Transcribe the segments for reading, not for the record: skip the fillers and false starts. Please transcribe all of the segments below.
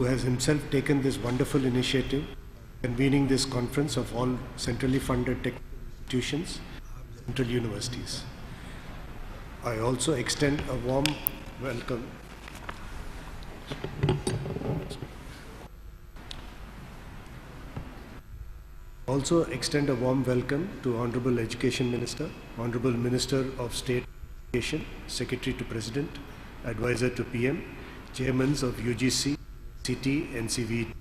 who has himself taken this wonderful initiative, convening this conference of all centrally funded technical institutions, central universities. I also extend a warm welcome to Honorable Education Minister, Honorable Minister of State Education, Secretary to President, Advisor to PM, Chairmen of UGC, CT, NCV,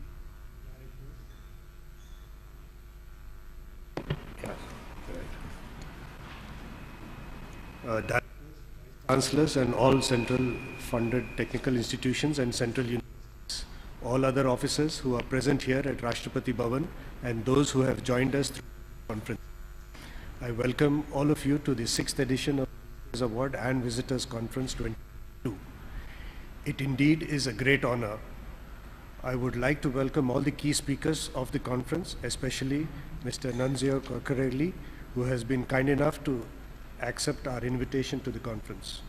Chancellors and all central funded technical institutions and central universities, all other officers who are present here at Rashtrapati Bhavan and those who have joined us through the conference. I welcome all of you to the 6th edition of this award and Visitors Conference 2022. It indeed is a great honor. I would like to welcome all the key speakers of the conference, especially Mr. Nunzio Coccarelli, who has been kind enough to accept our invitation to the conference.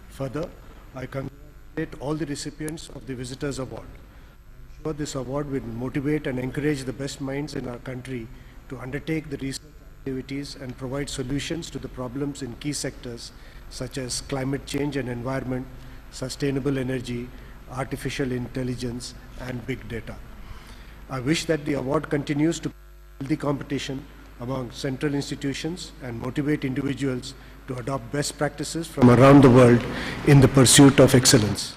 Further, I congratulate all the recipients of the Visitors Award. I'm sure this award will motivate and encourage the best minds in our country to undertake the research activities and provide solutions to the problems in key sectors such as climate change and environment, sustainable energy, artificial intelligence, and big data. I wish that the award continues to build the competition among central institutions and motivate individuals to adopt best practices from around the world in the pursuit of excellence.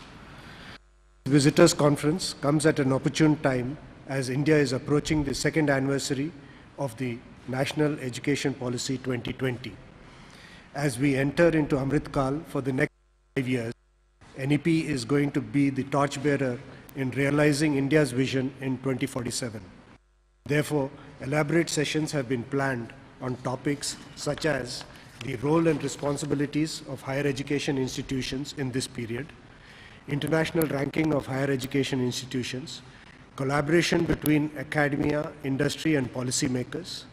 The Visitors Conference comes at an opportune time as India is approaching the 2nd anniversary of the National Education Policy 2020. As we enter into Amrit Kal for the next 5 years, NEP is going to be the torchbearer in realizing India's vision in 2047. Therefore, elaborate sessions have been planned on topics such as the role and responsibilities of higher education institutions in this period, international ranking of higher education institutions, collaboration between academia, industry, and policymakers,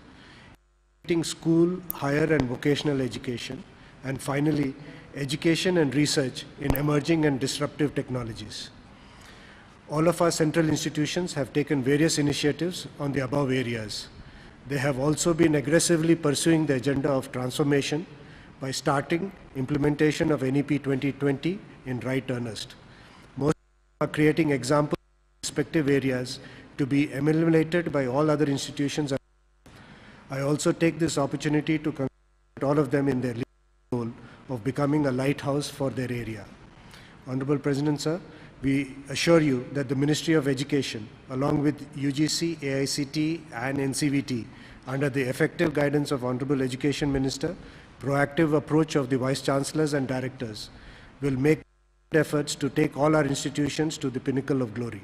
school, higher and vocational education, and finally, education and research in emerging and disruptive technologies. All of our central institutions have taken various initiatives on the above areas. They have also been aggressively pursuing the agenda of transformation by starting implementation of NEP 2020 in right earnest. Most are creating examples in respective areas to be emulated by all other institutions. I also take this opportunity to congratulate all of them in their goal of becoming a lighthouse for their area. Honorable President, sir, we assure you that the Ministry of Education, along with UGC, AICT, and NCVT, under the effective guidance of Honorable Education Minister, proactive approach of the Vice Chancellors and Directors, will make efforts to take all our institutions to the pinnacle of glory.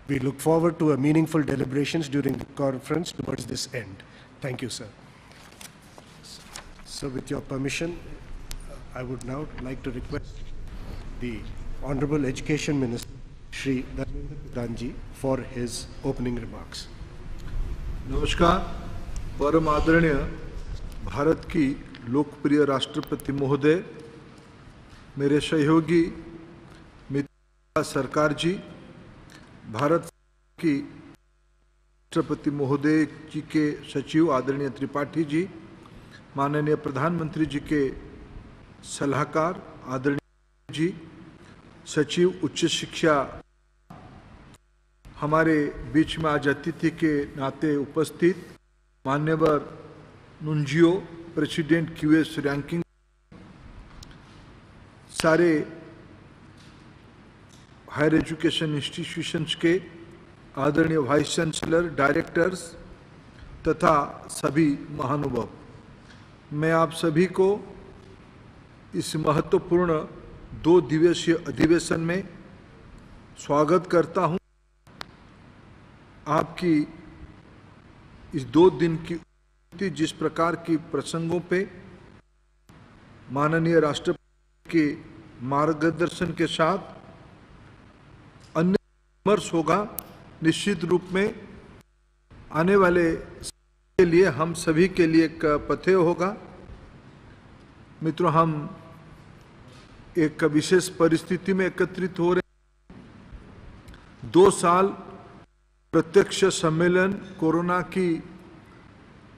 We look forward to a meaningful deliberations during the conference towards this end. Thank you, sir. So with your permission, I would now like to request the Honorable Education Minister, Shri Dharmendra Pradhan ji, for his opening remarks. नमस्कार। परम आदरणीय भारत की लोकप्रिय राष्ट्रपति महोदय, मेरे सहयोगी मित्र सरकार जी, भारत की राष्ट्रपति महोदय जी के सचिव आदरणीय त्रिपाठी जी, माननीय प्रधानमंत्री जी के सलाहकार आदरणीय जी, सचिव उच्च शिक्षा, हमारे बीच में आज अतिथि के नाते उपस्थित मान्यवर नुंजियो, प्रेसिडेंट क्यूएस रैंकिंग, सारे हायर एजुकेशन इंस्टीट्यूशंस के आदरणीय वाइस चांसलर, डायरेक्टर्स तथा सभी महानुभाव, मैं आप सभी को इस महत्वपूर्ण 2 दिवसीय अधिवेशन में स्वागत करता हूं। आपकी इस 2 दिन की जिस प्रकार की प्रसंगों पे माननीय राष्ट्रपति के मार्गदर्शन के साथ अन्य विमर्श होगा, निश्चित रूप में आने वाले के लिए हम सभी के लिए एक पथ्य होगा। मित्रों, हम एक विशेष परिस्थिति में एकत्रित हो रहे हैं। 2 साल प्रत्यक्ष सम्मेलन कोरोना की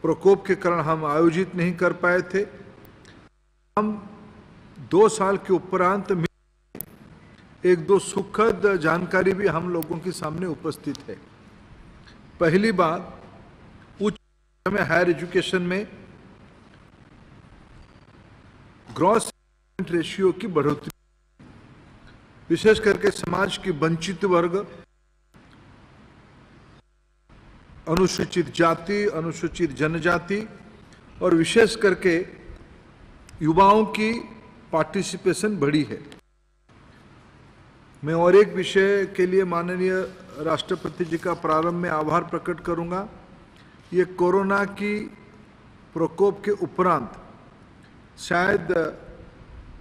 प्रकोप के कारण हम आयोजित नहीं कर पाए थे। हम 2 साल के उपरांत में 1-2 सुखद जानकारी भी हम लोगों के सामने उपस्थित है। पहली बात, उच्च में हायर एजुकेशन में ग्रॉस रेशियो की बढ़ोतरी, विशेष करके समाज की वंचित वर्ग, अनुसूचित जाति, अनुसूचित जनजाति और विशेष करके युवाओं की पार्टिसिपेशन बढ़ी है। मैं और एक विषय के लिए माननीय राष्ट्रपति जी का प्रारंभ में आभार प्रकट करूंगा। ये कोरोना की प्रकोप के उपरांत शायद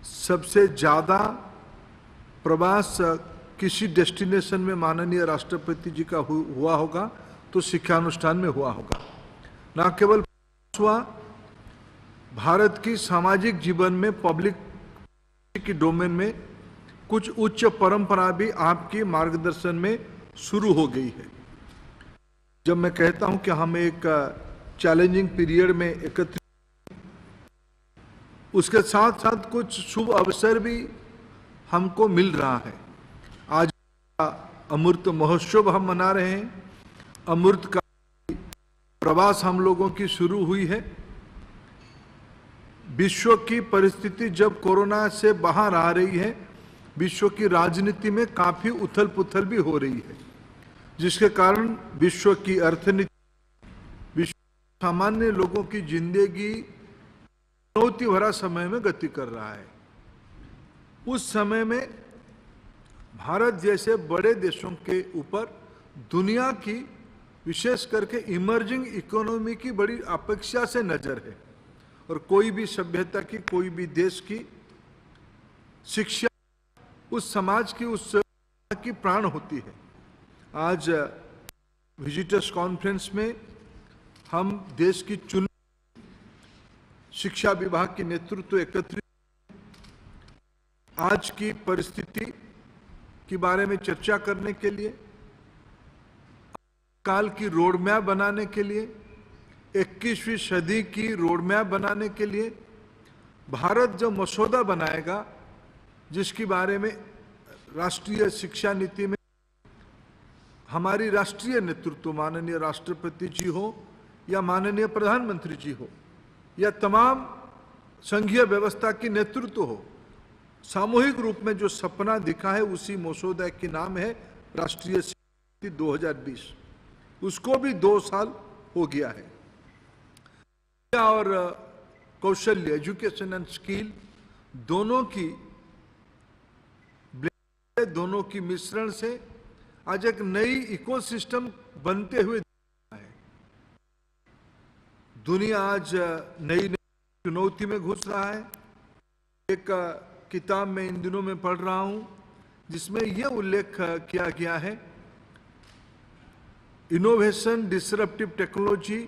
सबसे ज़्यादा प्रवास किसी डेस्टिनेशन में माननीय राष्ट्रपति जी का हुआ होगा तो शिक्षानुष्ठान में हुआ होगा। न केवल हुआ, भारत की सामाजिक जीवन में पब्लिक की डोमेन में कुछ उच्च परंपरा भी आपके मार्गदर्शन में शुरू हो गई है। जब मैं कहता हूं कि हम एक चैलेंजिंग पीरियड में एकत्रित, उसके साथ साथ कुछ शुभ अवसर भी हमको मिल रहा है। आज अमृत महोत्सव हम मना रहे हैं। अमृत का प्रवास हम लोगों की शुरू हुई है। विश्व की परिस्थिति जब कोरोना से बाहर आ रही है, विश्व की राजनीति में काफी उथल पुथल भी हो रही है, जिसके कारण विश्व की अर्थनीति, विश्व सामान्य लोगों की जिंदगी चुनौती भरा समय में गति कर रहा है। उस समय में भारत जैसे बड़े देशों के ऊपर दुनिया की, विशेष करके इमर्जिंग इकोनॉमी की बड़ी अपेक्षा से नजर है। और कोई भी सभ्यता की, कोई भी देश की शिक्षा उस समाज की, उस की प्राण होती है। आज विजिटर्स कॉन्फ्रेंस में हम देश की चुनी शिक्षा विभाग की नेतृत्व एकत्रित, आज की परिस्थिति के बारे में चर्चा करने के लिए, काल की रोड मैप बनाने के लिए, 21वीं सदी की रोड मैप बनाने के लिए भारत जो मसौदा बनाएगा, जिसके बारे में राष्ट्रीय शिक्षा नीति में हमारी राष्ट्रीय नेतृत्व माननीय राष्ट्रपति जी हो या माननीय प्रधानमंत्री जी हो या तमाम संघीय व्यवस्था की नेतृत्व हो, सामूहिक रूप में जो सपना दिखा है, उसी मसौदा की नाम है राष्ट्रीय शिक्षा नीति 2020। उसको भी 2 साल हो गया है। और कौशल्य, एजुकेशन एंड स्किल, दोनों की मिश्रण से आज एक नई इकोसिस्टम बनते हुए है। दुनिया आज नई चुनौती में घुस रहा है। एक किताब में इन दिनों में पढ़ रहा हूं, जिसमें यह उल्लेख किया गया है, इनोवेशन, डिसरप्टिव टेक्नोलॉजी,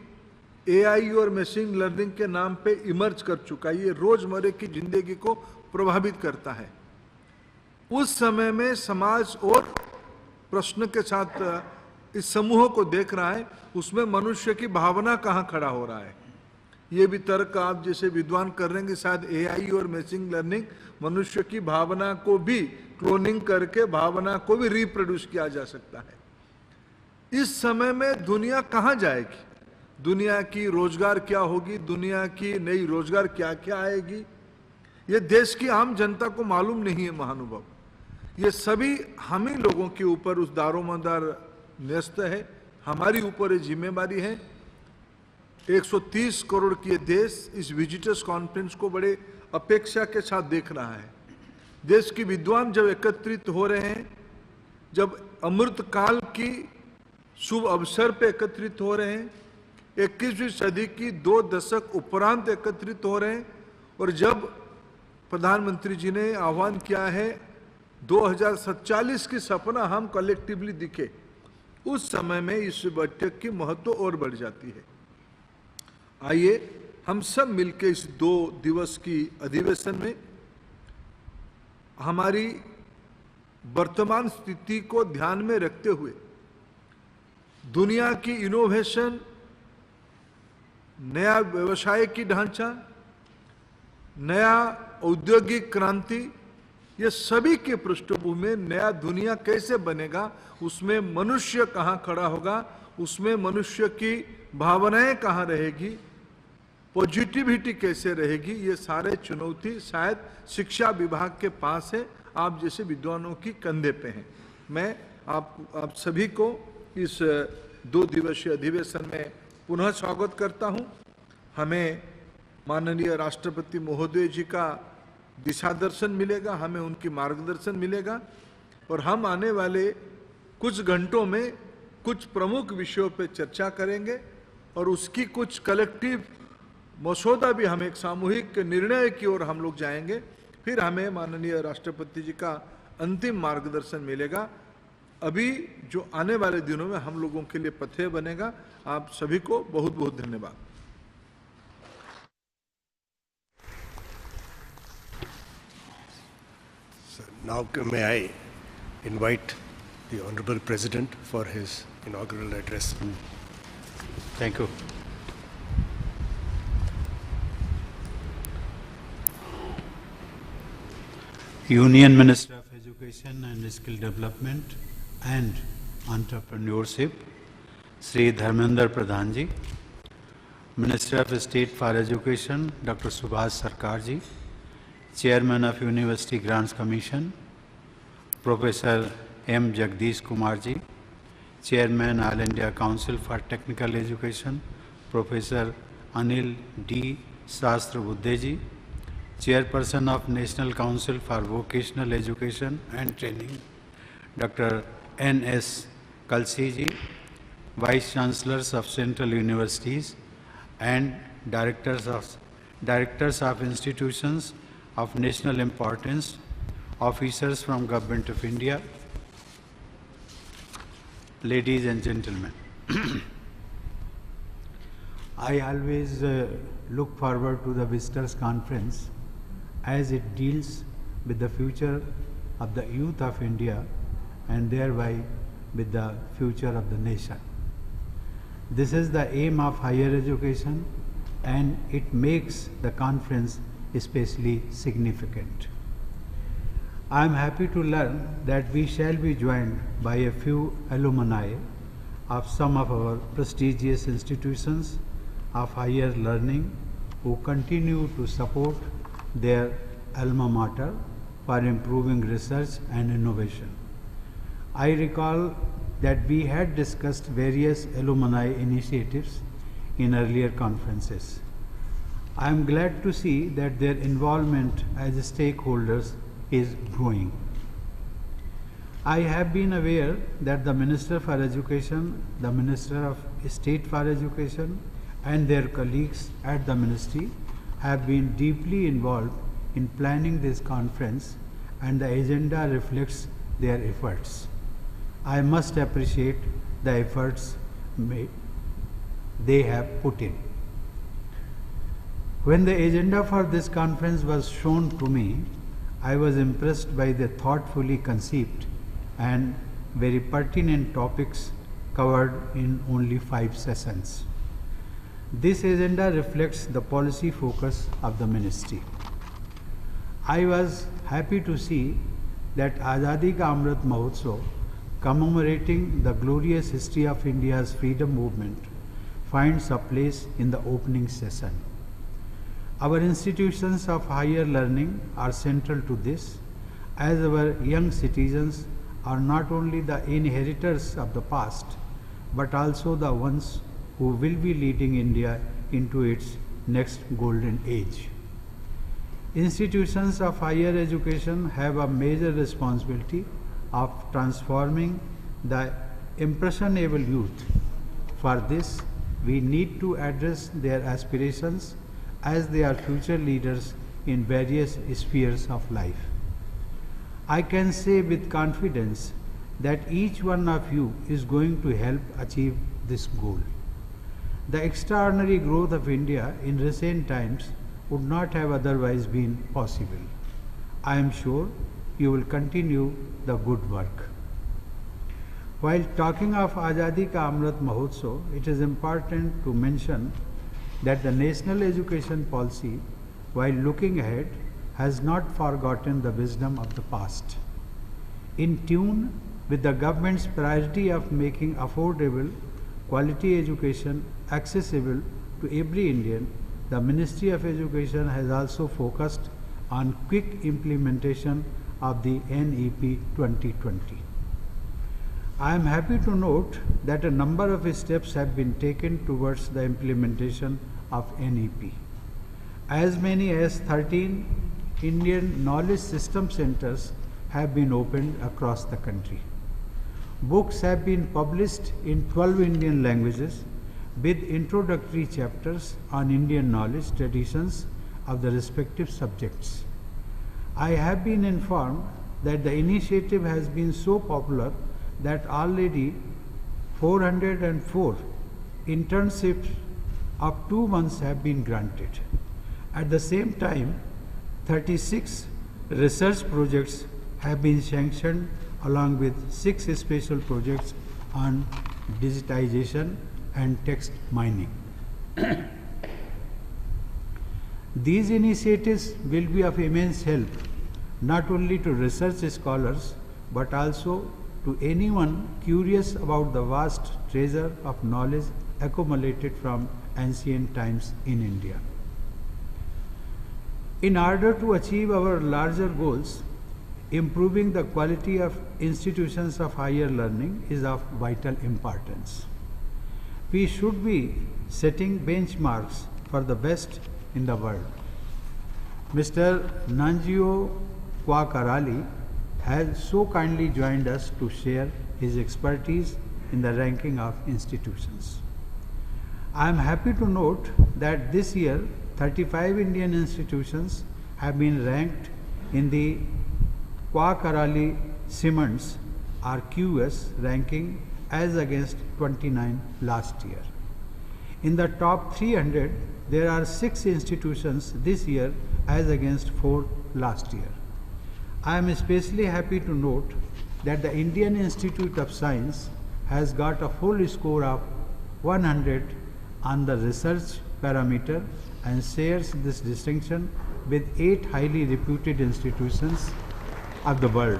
एआई और मशीन लर्निंग के नाम पे इमर्ज कर चुका है। ये रोजमर्रा की जिंदगी को प्रभावित करता है। उस समय में समाज और प्रश्न के साथ इस समूह को देख रहा है, उसमें मनुष्य की भावना कहाँ खड़ा हो रहा है। ये भी तर्क आप जैसे विद्वान कर रहे हैं कि शायद एआई और मशीन लर्निंग मनुष्य की भावना को भी क्लोनिंग करके भावना को भी रिप्रोड्यूस किया जा सकता है। इस समय में दुनिया कहाँ जाएगी, दुनिया की रोजगार क्या होगी, दुनिया की नई रोजगार क्या क्या आएगी, ये देश की आम जनता को मालूम नहीं है महानुभाव। ये सभी हम ही लोगों के ऊपर उस दारोमदार न्यस्त है, हमारी ऊपर ये जिम्मेवारी है। 130 करोड़ की ये देश इस विजिटर्स कॉन्फ्रेंस को बड़े अपेक्षा के साथ देख रहा है। देश के विद्वान जब एकत्रित हो रहे हैं, जब अमृत काल की शुभ अवसर पे एकत्रित हो रहे हैं, 21वीं सदी की 2 दशक उपरांत एकत्रित हो रहे हैं, और जब प्रधानमंत्री जी ने आह्वान किया है 2047 की सपना हम कलेक्टिवली दिखे, उस समय में इस बैठक की महत्व और बढ़ जाती है। आइए हम सब मिलकर इस 2 दिवस की अधिवेशन में हमारी वर्तमान स्थिति को ध्यान में रखते हुए दुनिया की इनोवेशन, नया व्यवसाय की ढांचा, नया औद्योगिक क्रांति, ये सभी के पृष्ठभूमि में नया दुनिया कैसे बनेगा, उसमें मनुष्य कहाँ खड़ा होगा, उसमें मनुष्य की भावनाएं कहाँ रहेगी, पॉजिटिविटी कैसे रहेगी, ये सारे चुनौती शायद शिक्षा विभाग के पास है, आप जैसे विद्वानों की कंधे पे हैं। मैं आप सभी को इस 2 दिवसीय अधिवेशन में पुनः स्वागत करता हूं। हमें माननीय राष्ट्रपति महोदय जी का दिशा दर्शन मिलेगा, हमें उनकी मार्गदर्शन मिलेगा और हम आने वाले कुछ घंटों में कुछ प्रमुख विषयों पर चर्चा करेंगे और उसकी कुछ कलेक्टिव मसौदा भी, हम एक सामूहिक निर्णय की ओर हम लोग जाएंगे। फिर हमें माननीय राष्ट्रपति जी का अंतिम मार्गदर्शन मिलेगा। अभी जो आने वाले दिनों में हम लोगों के लिए पथ्य बनेगा। आप सभी को बहुत बहुत धन्यवाद। Now may I invite the Honorable President for his inaugural address. Thank you. Union Minister of Education and Skill Development and Entrepreneurship, Shri Dharmendra Pradhan ji, Minister of State for Education, Dr. Subhash Sarkar ji, Chairman of University Grants Commission, Professor M. Jagadesh Kumar ji, Chairman All India Council for Technical Education, Professor Anil D. Sahasrabuddhe ji, Chairperson of National Council for Vocational Education and Training, Dr. N.S. Kalsi ji, Vice Chancellors of Central Universities and Directors of Institutions of National Importance, officers from Government of India, ladies and gentlemen. I always look forward to the Visitors Conference as it deals with the future of the youth of India and thereby with the future of the nation. This is the aim of higher education and it makes the conference especially significant. I am happy to learn that we shall be joined by a few alumni of some of our prestigious institutions of higher learning who continue to support their alma mater for improving research and innovation. I recall that we had discussed various alumni initiatives in earlier conferences. I am glad to see that their involvement as stakeholders is growing. I have been aware that the Minister for Education, the Minister of State for Education and their colleagues at the Ministry have been deeply involved in planning this conference and the agenda reflects their efforts. I must appreciate the efforts they have put in. When the agenda for this conference was shown to me, I was impressed by the thoughtfully conceived and very pertinent topics covered in only 5 sessions. This agenda reflects the policy focus of the ministry. I was happy to see that Azadi ka Amrit Mahotsav, commemorating the glorious history of India's freedom movement, finds a place in the opening session. Our institutions of higher learning are central to this, as our young citizens are not only the inheritors of the past, but also the ones who will be leading India into its next golden age. Institutions of higher education have a major responsibility of transforming the impressionable youth. For this, we need to address their aspirations as they are future leaders in various spheres of life. I can say with confidence that each one of you is going to help achieve this goal. The extraordinary growth of India in recent times would not have otherwise been possible. I am sure you will continue the good work. While talking of Azadi Ka Amrit Mahotsav, it is important to mention that the national education policy, while looking ahead, has not forgotten the wisdom of the past. In tune with the government's priority of making affordable, quality education accessible to every Indian, the Ministry of Education has also focused on quick implementation of the NEP 2020. I am happy to note that a number of steps have been taken towards the implementation of NEP. As many as 13 Indian Knowledge System Centers have been opened across the country. Books have been published in 12 Indian languages with introductory chapters on Indian knowledge traditions of the respective subjects. I have been informed that the initiative has been so popular that already 404 internships of 2 months have been granted. At the same time, 36 research projects have been sanctioned along with 6 special projects on digitization and text mining. These initiatives will be of immense help not only to research scholars but also to anyone curious about the vast treasure of knowledge accumulated from ancient times in India. In order to achieve our larger goals, improving the quality of institutions of higher learning is of vital importance. We should be setting benchmarks for the best in the world. Mr. Nanjio Kwakarali has so kindly joined us to share his expertise in the ranking of institutions. I am happy to note that this year 35 Indian institutions have been ranked in the Kwakarali Simmons RQS ranking as against 29 last year. In the top 300, there are 6 institutions this year as against 4 last year. I am especially happy to note that the Indian Institute of Science has got a full score of 100 on the research parameter and shares this distinction with 8 highly reputed institutions of the world,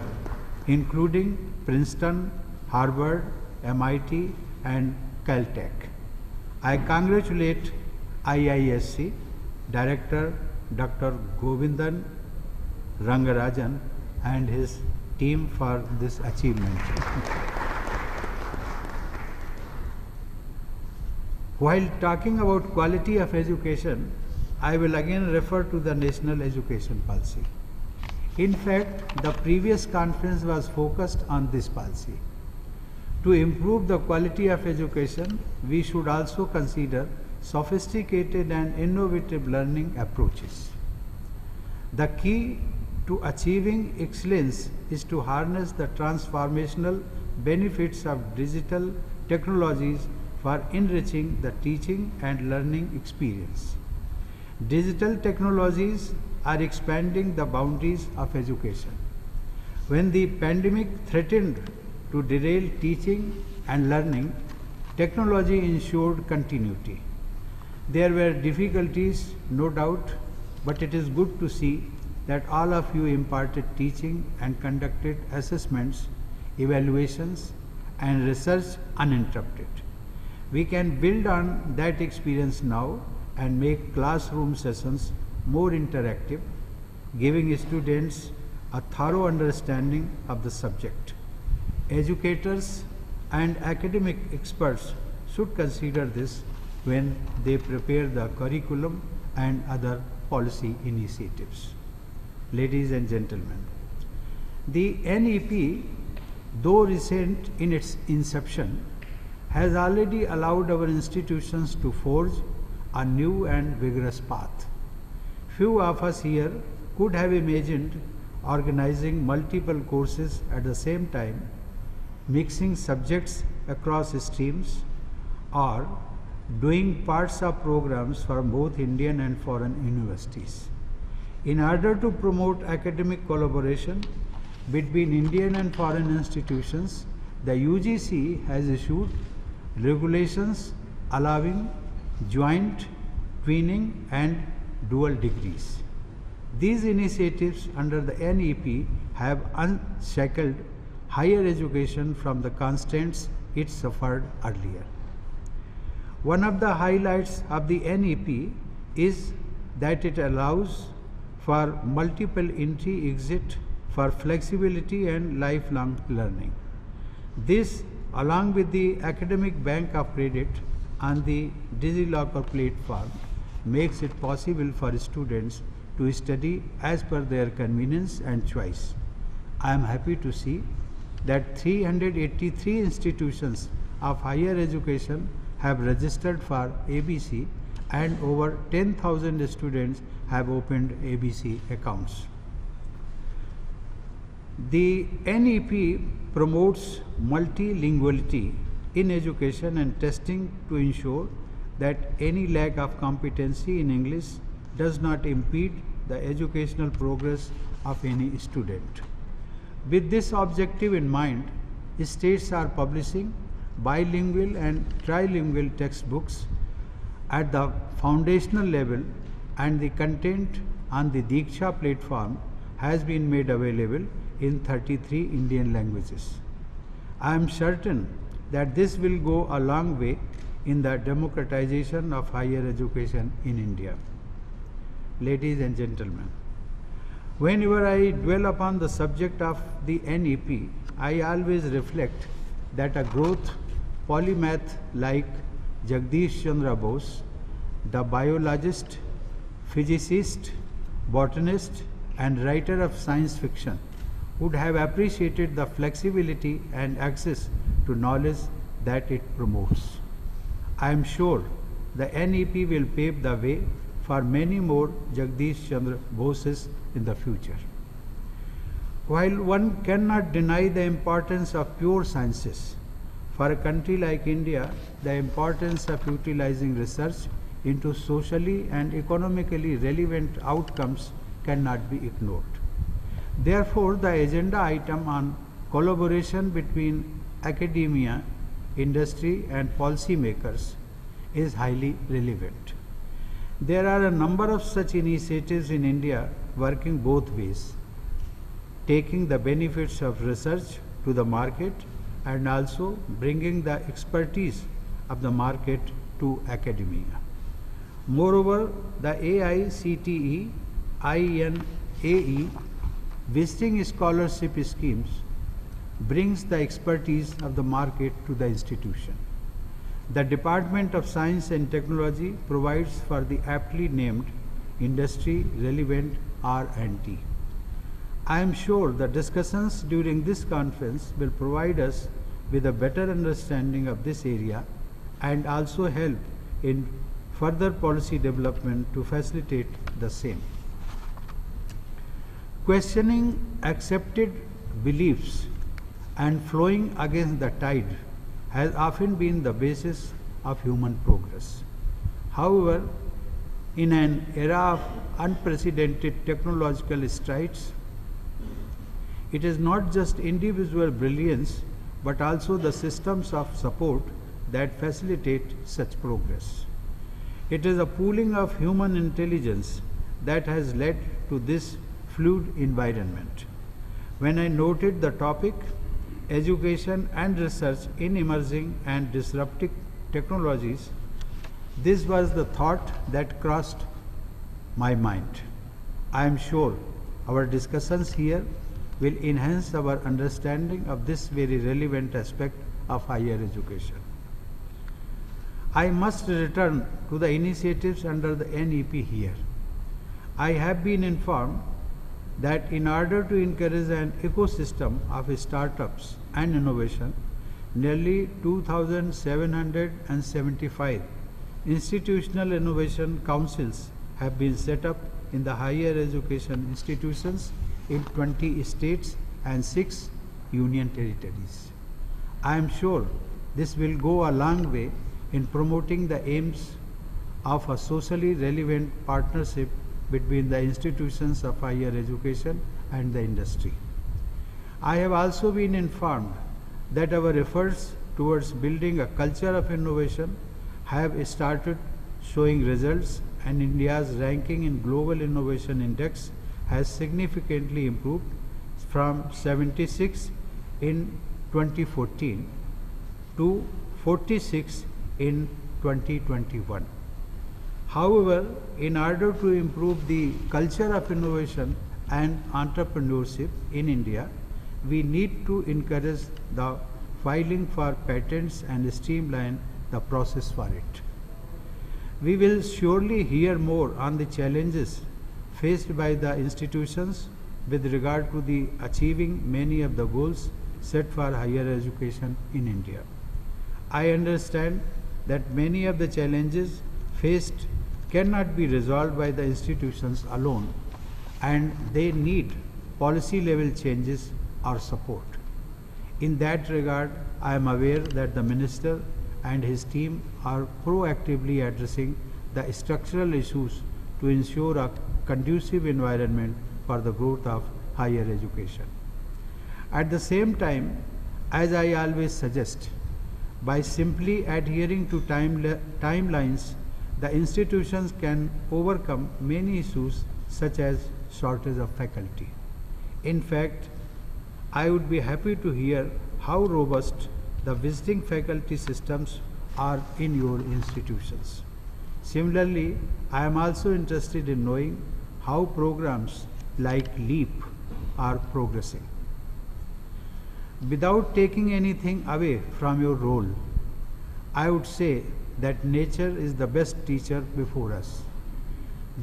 including Princeton, Harvard, MIT, and Caltech. I congratulate IISc Director Dr. Govindan Rangarajan and his team for this achievement. While talking about quality of education, I will again refer to the National Education Policy. In fact, the previous conference was focused on this policy. To improve the quality of education, we should also consider sophisticated and innovative learning approaches. The key to achieving excellence is to harness the transformational benefits of digital technologies for enriching the teaching and learning experience. Digital technologies are expanding the boundaries of education. When the pandemic threatened to derail teaching and learning, technology ensured continuity. There were difficulties, no doubt, but it is good to see that all of you imparted teaching and conducted assessments, evaluations, and research uninterrupted. We can build on that experience now and make classroom sessions more interactive, giving students a thorough understanding of the subject. Educators and academic experts should consider this when they prepare the curriculum and other policy initiatives. Ladies and gentlemen, the NEP, though recent in its inception, has already allowed our institutions to forge a new and vigorous path. Few of us here could have imagined organizing multiple courses at the same time, mixing subjects across streams, or doing parts of programs for both Indian and foreign universities. In order to promote academic collaboration, between Indian and foreign institutions, the UGC has issued regulations allowing joint, twinning and dual degrees. These initiatives under the NEP have unshackled higher education from the constraints it suffered earlier. One of the highlights of the NEP is that it allows for multiple entry-exit for flexibility and lifelong learning. This, along with the academic bank of credit on the DigiLocker platform, makes it possible for students to study as per their convenience and choice. I am happy to see that 383 institutions of higher education have registered for ABC and over 10,000 students have opened ABC accounts. The NEP promotes multilinguality in education and testing to ensure that any lack of competency in English does not impede the educational progress of any student. With this objective in mind, states are publishing bilingual and trilingual textbooks at the foundational level, and the content on the Diksha platform has been made available in 33 Indian languages. I am certain that this will go a long way in the democratization of higher education in India. Ladies and gentlemen, whenever I dwell upon the subject of the NEP, I always reflect that a growth polymath like Jagadesh Chandra Bose, the biologist, physicist, botanist and writer of science fiction, would have appreciated the flexibility and access to knowledge that it promotes. I am sure the NEP will pave the way for many more Jagadesh Chandra Boses in the future. While one cannot deny the importance of pure sciences, for a country like India, the importance of utilizing research into socially and economically relevant outcomes cannot be ignored. Therefore, the agenda item on collaboration between academia, industry and policymakers is highly relevant. There are a number of such initiatives in India working both ways, taking the benefits of research to the market and also bringing the expertise of the market to academia. Moreover, the AICTE, INAE visiting scholarship schemes brings the expertise of the market to the institution. The Department of Science and Technology provides for the aptly named industry relevant R&D. I am sure the discussions during this conference will provide us with a better understanding of this area and also help in further policy development to facilitate the same. Questioning accepted beliefs and flowing against the tide has often been the basis of human progress. However, in an era of unprecedented technological strides, it is not just individual brilliance but also the systems of support that facilitate such progress. It is a pooling of human intelligence that has led to this fluid environment. When I noted the topic, education and research in emerging and disruptive technologies, this was the thought that crossed my mind. I am sure our discussions here will enhance our understanding of this very relevant aspect of higher education. I must return to the initiatives under the NEP here. I have been informed that in order to encourage an ecosystem of startups and innovation, nearly 2,775 institutional innovation councils have been set up in the higher education institutions in 20 states and 6 union territories. I am sure this will go a long way in promoting the aims of a socially relevant partnership between the institutions of higher education and the industry. I have also been informed that our efforts towards building a culture of innovation have started showing results, and India's ranking in Global Innovation Index has significantly improved from 76 in 2014 to 46 in 2021. However, in order to improve the culture of innovation and entrepreneurship in India, we need to encourage the filing for patents and streamline the process for it. We will surely hear more on the challenges faced by the institutions with regard to the achieving many of the goals set for higher education in India. I understand that many of the challenges faced cannot be resolved by the institutions alone, and they need policy level changes or support. In that regard, I am aware that the Minister and his team are proactively addressing the structural issues to ensure a conducive environment for the growth of higher education. At the same time, as I always suggest, by simply adhering to timelines, the institutions can overcome many issues such as shortage of faculty. In fact, I would be happy to hear how robust the visiting faculty systems are in your institutions. Similarly, I am also interested in knowing how programs like LEAP are progressing. Without taking anything away from your role, I would say that nature is the best teacher before us.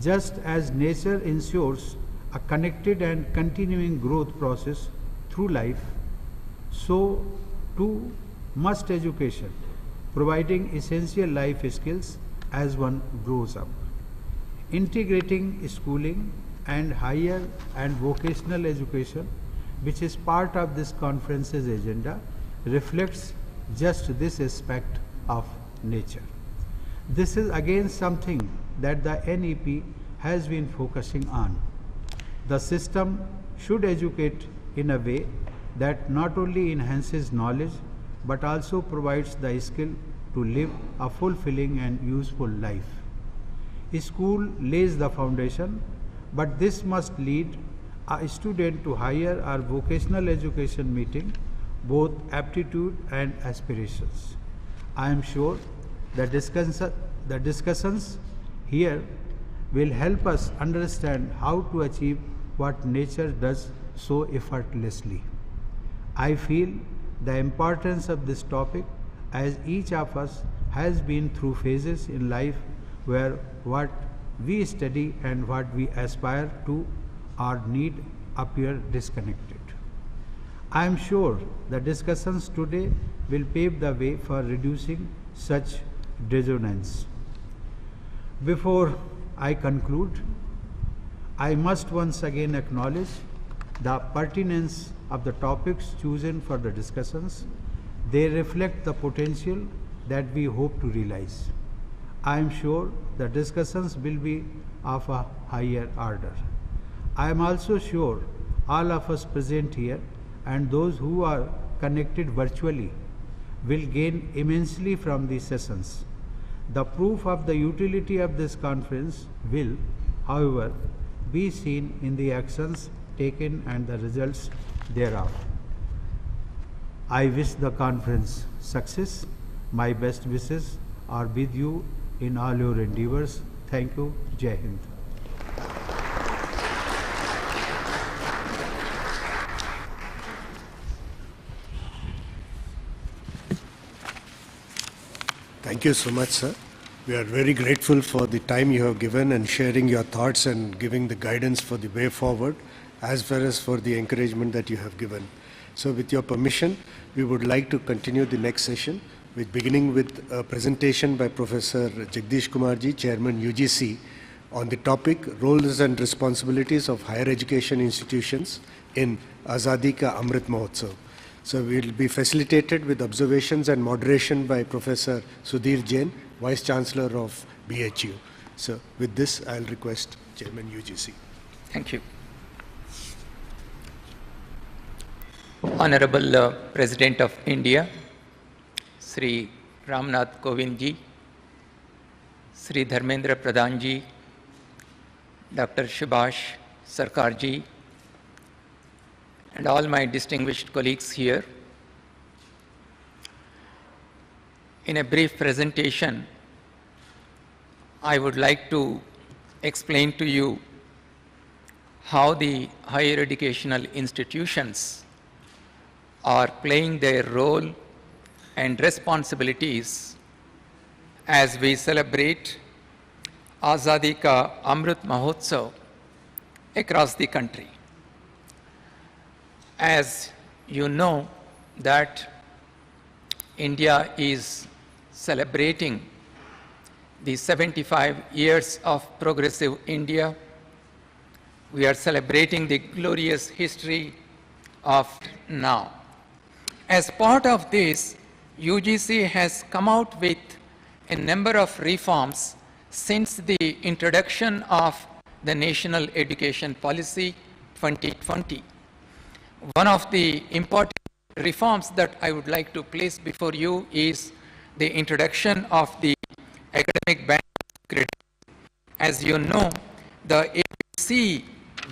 Just as nature ensures a connected and continuing growth process through life, so too must education, providing essential life skills as one grows up. Integrating schooling and higher and vocational education, which is part of this conference's agenda, reflects just this aspect of nature. This is again something that the NEP has been focusing on. The system should educate in a way that not only enhances knowledge but also provides the skill to live a fulfilling and useful life. School lays the foundation, but this must lead a student to higher or vocational education meeting both aptitude and aspirations. I am sure the discussions here will help us understand how to achieve what nature does so effortlessly. I feel the importance of this topic as each of us has been through phases in life where what we study and what we aspire to or need appear disconnected. I am sure the discussions today will pave the way for reducing such dissonance. Before I conclude, I must once again acknowledge the pertinence of the topics chosen for the discussions. They reflect the potential that we hope to realize. I am sure the discussions will be of a higher order. I am also sure all of us present here and those who are connected virtually will gain immensely from these sessions. The proof of the utility of this conference will, however, be seen in the actions taken and the results thereof. I wish the conference success. My best wishes are with you in all your endeavors. Thank you. Jai Hind. Thank you so much, sir. We are very grateful for the time you have given and sharing your thoughts and giving the guidance for the way forward, as well as for the encouragement that you have given. So with your permission, we would like to continue the next session, beginning with a presentation by Professor Jagadesh Kumar ji, Chairman UGC, on the topic Roles and Responsibilities of Higher Education Institutions in Azadi Ka Amrit Mahotsav. So we will be facilitated with observations and moderation by Professor Sudhir Jain, Vice Chancellor of BHU. So with this, I'll request Chairman UGC. Thank you. Honorable President of India, Shri Kovind ji, Shri Dharmendra Pradhan ji, Dr. Subhash Sarkar ji, and all my distinguished colleagues here. In a brief presentation, I would like to explain to you how the higher educational institutions are playing their role and responsibilities as we celebrate Azadi ka Amrit Mahotsav across the country. As you know that India is celebrating the 75 years of progressive India. We are celebrating the glorious history of now. As part of this, UGC has come out with a number of reforms since the introduction of the National Education Policy 2020. One of the important reforms that I would like to place before you is the introduction of the academic band credit. As you know, the ABC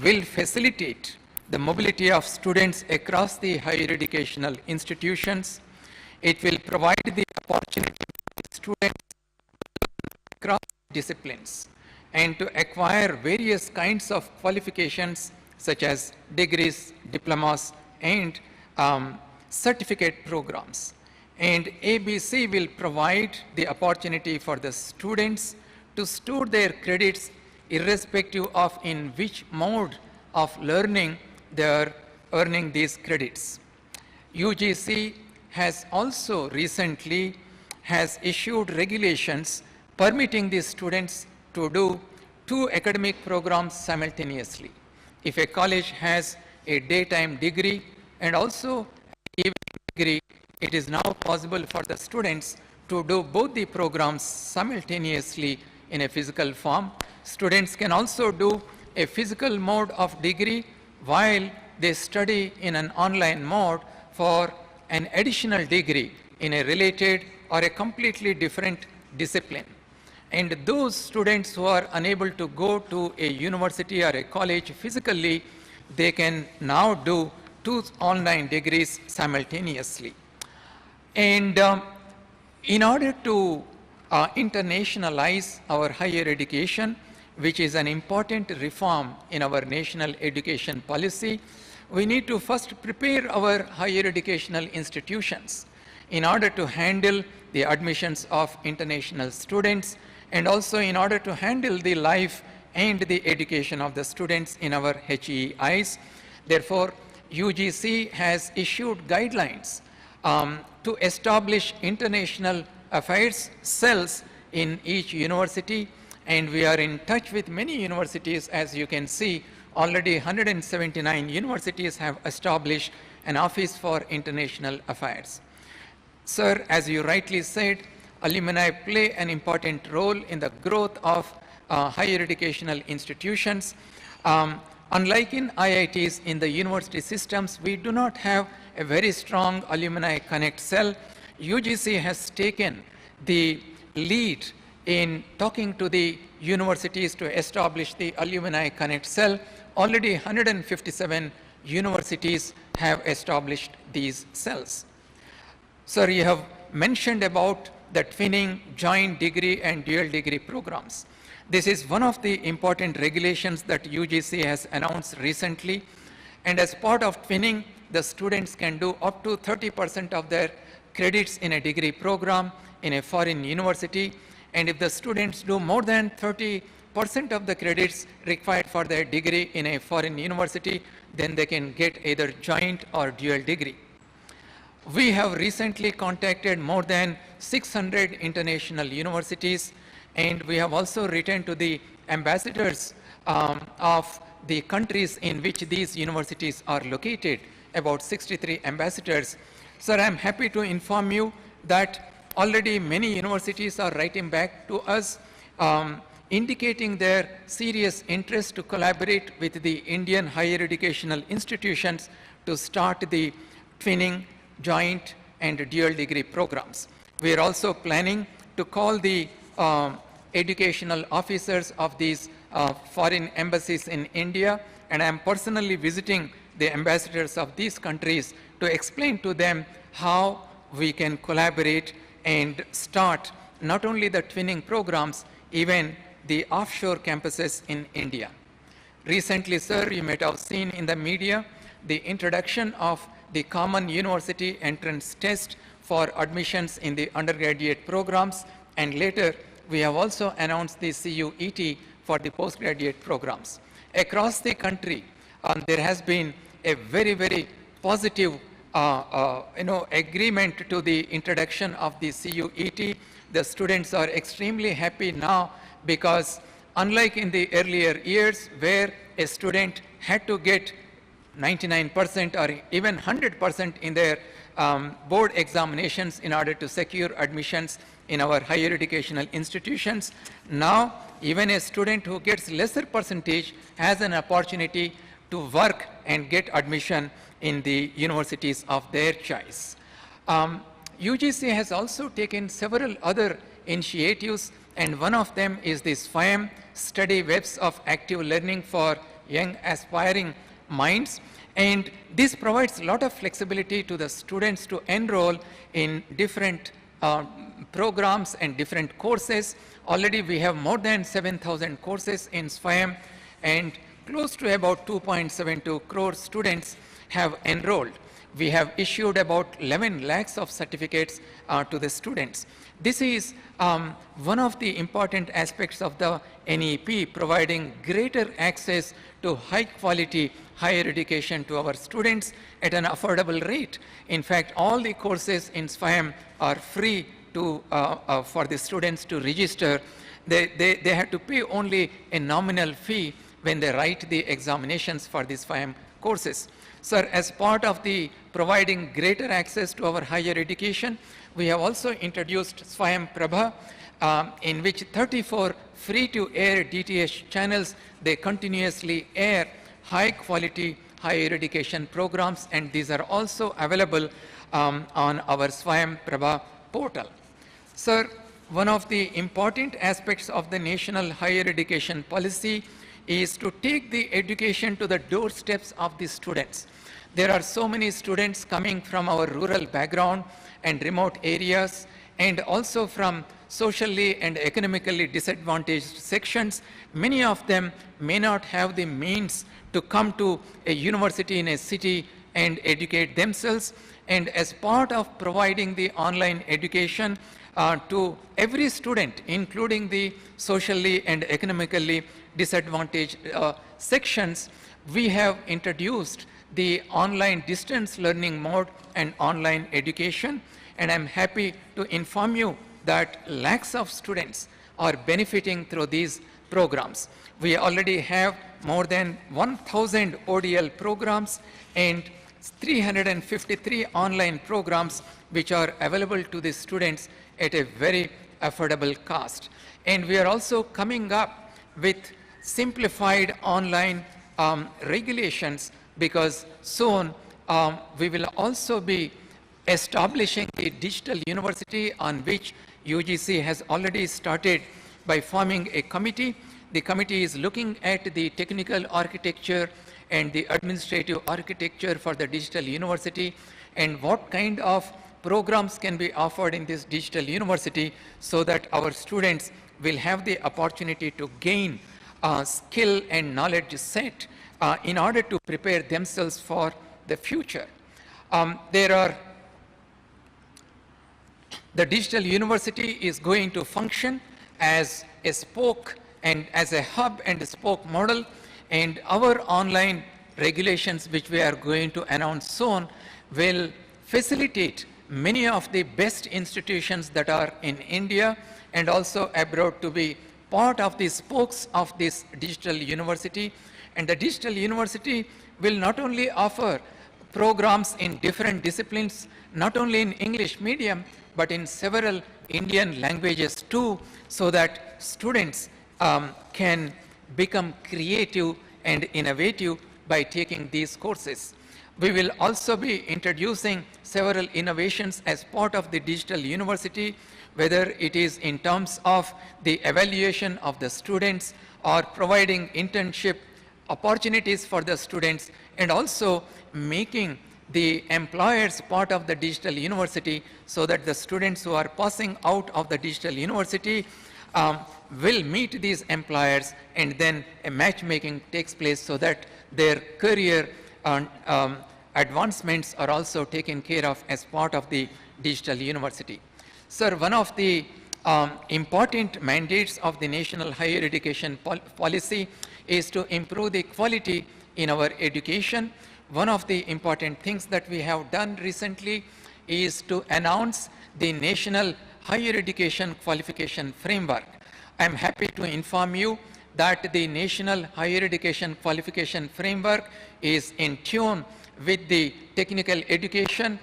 will facilitate the mobility of students across the higher educational institutions. It will provide the opportunity for students across disciplines and to acquire various kinds of qualifications such as degrees, diplomas, and certificate programs. And ABC will provide the opportunity for the students to store their credits irrespective of in which mode of learning they are earning these credits. UGC has also recently issued regulations permitting the students to do 2 academic programs simultaneously. If a college has a daytime degree and also an evening degree, it is now possible for the students to do both the programs simultaneously in a physical form. Students can also do a physical mode of degree while they study in an online mode for an additional degree in a related or a completely different discipline. And those students who are unable to go to a university or a college physically, they can now do 2 online degrees simultaneously. And in order to internationalize our higher education, which is an important reform in our national education policy, we need to first prepare our higher educational institutions in order to handle the admissions of international students and also in order to handle the life and the education of the students in our HEIs. Therefore, UGC has issued guidelines to establish international affairs cells in each university, and we are in touch with many universities. As you can see, already 179 universities have established an office for international affairs. Sir, as you rightly said, alumni play an important role in the growth of higher educational institutions. Unlike in IITs, in the university systems, we do not have a very strong alumni connect cell. UGC has taken the lead in talking to the universities to establish the alumni connect cell. Already 157 universities have established these cells. Sir, you have mentioned about the twinning, joint degree and dual degree programs. This is one of the important regulations that UGC has announced recently. And as part of twinning, the students can do up to 30% of their credits in a degree program in a foreign university. And if the students do more than 30% of the credits required for their degree in a foreign university, then they can get either joint or dual degree. We have recently contacted more than 600 international universities, and we have also written to the ambassadors of the countries in which these universities are located, about 63 ambassadors. Sir, I'm happy to inform you that already many universities are writing back to us indicating their serious interest to collaborate with the Indian higher educational institutions to start the twinning, joint, and dual degree programs. We are also planning to call the educational officers of these foreign embassies in India, and I am personally visiting the ambassadors of these countries to explain to them how we can collaborate and start not only the twinning programs, even the offshore campuses in India. Recently, sir, you might have seen in the media the introduction of the common university entrance test for admissions in the undergraduate programs, and later we have also announced the CUET for the postgraduate programs. Across the country, there has been a very, very positive agreement to the introduction of the CUET. The students are extremely happy now because unlike in the earlier years where a student had to get 99% or even 100% in their board examinations in order to secure admissions in our higher educational institutions, now even a student who gets lesser percentage has an opportunity to work and get admission in the universities of their choice. UGC has also taken several other initiatives, and one of them is this SWAYAM, Study Webs of Active Learning for Young Aspiring Minds. And this provides a lot of flexibility to the students to enroll in different programs and different courses. Already we have more than 7,000 courses in SWAYAM, and close to about 2.72 crore students have enrolled. We have issued about 11 lakhs of certificates to the students. This is one of the important aspects of the NEP, providing greater access to high quality higher education to our students at an affordable rate. In fact, all the courses in SWAYAM are free to, for the students to register. They have to pay only a nominal fee when they write the examinations for these SWAYAM courses. Sir, as part of the providing greater access to our higher education, we have also introduced SWAYAM Prabha, in which 34 free-to-air DTH channels, they continuously air high-quality higher education programs, and these are also available on our SWAYAM Prabha portal. Sir, one of the important aspects of the national higher education policy is to take the education to the doorsteps of the students. There are so many students coming from our rural background and remote areas, and also from socially and economically disadvantaged sections. Many of them may not have the means to come to a university in a city and educate themselves. And as part of providing the online education to every student, including the socially and economically disadvantaged sections, we have introduced the online distance learning mode and online education. And I'm happy to inform you that lakhs of students are benefiting through these programs. We already have more than 1,000 ODL programs and 353 online programs which are available to the students at a very affordable cost. And we are also coming up with simplified online regulations, because soon we will also be establishing a digital university on which UGC has already started by forming a committee. The committee is looking at the technical architecture and the administrative architecture for the digital university and what kind of programs can be offered in this digital university so that our students will have the opportunity to gain skill and knowledge set in order to prepare themselves for the future. The digital university is going to function as a spoke and as a hub and a spoke model, and our online regulations, which we are going to announce soon, will facilitate many of the best institutions that are in India and also abroad to be part of the spokes of this digital university. And the digital university will not only offer programs in different disciplines, not only in English medium, but in several Indian languages too, so that students can become creative and innovative by taking these courses. We will also be introducing several innovations as part of the digital university, whether it is in terms of the evaluation of the students or providing internship opportunities for the students, and also making the employers part of the digital university, so that the students who are passing out of the digital university will meet these employers, and then a matchmaking takes place so that their career advancements are also taken care of as part of the digital university. Sir, one of the important mandates of the National Higher Education Policy is to improve the quality in our education. One of the important things that we have done recently is to announce the National Higher Education Qualification Framework. I am happy to inform you that the National Higher Education Qualification Framework is in tune with the technical education,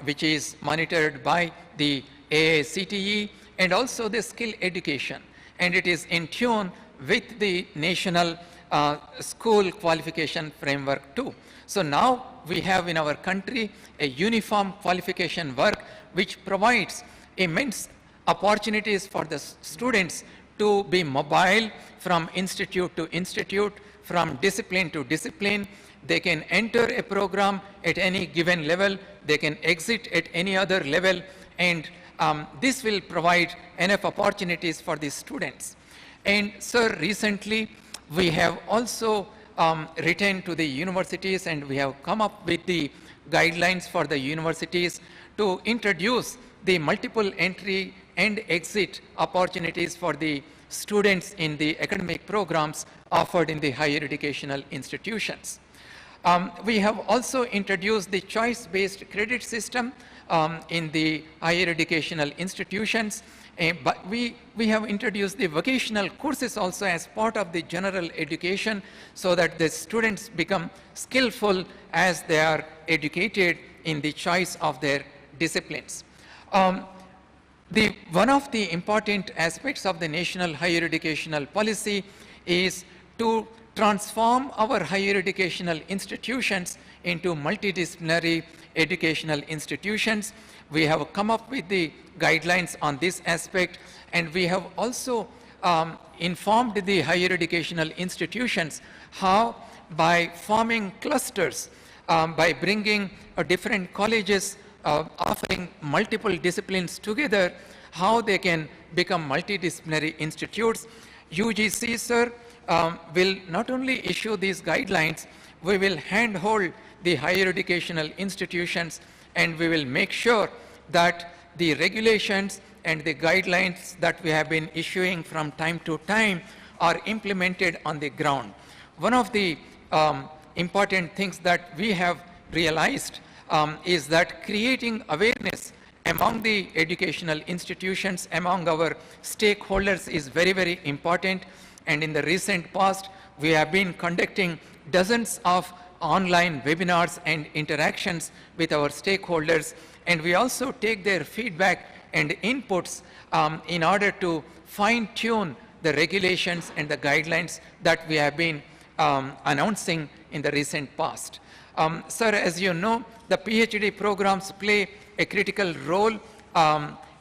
which is monitored by the AICTE, and also the skill education. And it is in tune with the National School Qualification Framework too. So now we have in our country a uniform qualification work which provides immense opportunities for the students to be mobile from institute to institute, from discipline to discipline. They can enter a program at any given level, they can exit at any other level, and this will provide enough opportunities for the students. And sir, recently we have also written to the universities, and we have come up with the guidelines for the universities to introduce the multiple entry and exit opportunities for the students in the academic programs offered in the higher educational institutions. We have also introduced the choice-based credit system in the higher educational institutions, but we have introduced the vocational courses also as part of the general education, so that the students become skillful as they are educated in the choice of their disciplines. One of the important aspects of the National Higher Educational Policy is to transform our higher educational institutions into multidisciplinary educational institutions. We have come up with the guidelines on this aspect, and we have also informed the higher educational institutions how, by forming clusters, by bringing different colleges offering multiple disciplines together, how they can become multidisciplinary institutes. UGC, sir, will not only issue these guidelines, we will handhold the higher educational institutions, and we will make sure that the regulations and the guidelines that we have been issuing from time to time are implemented on the ground. One of the important things that we have realized is that creating awareness among the educational institutions, among our stakeholders, is very, very important. And in the recent past, we have been conducting dozens of online webinars and interactions with our stakeholders, and we also take their feedback and inputs in order to fine-tune the regulations and the guidelines that we have been announcing in the recent past. Sir, as you know, the PhD programs play a critical role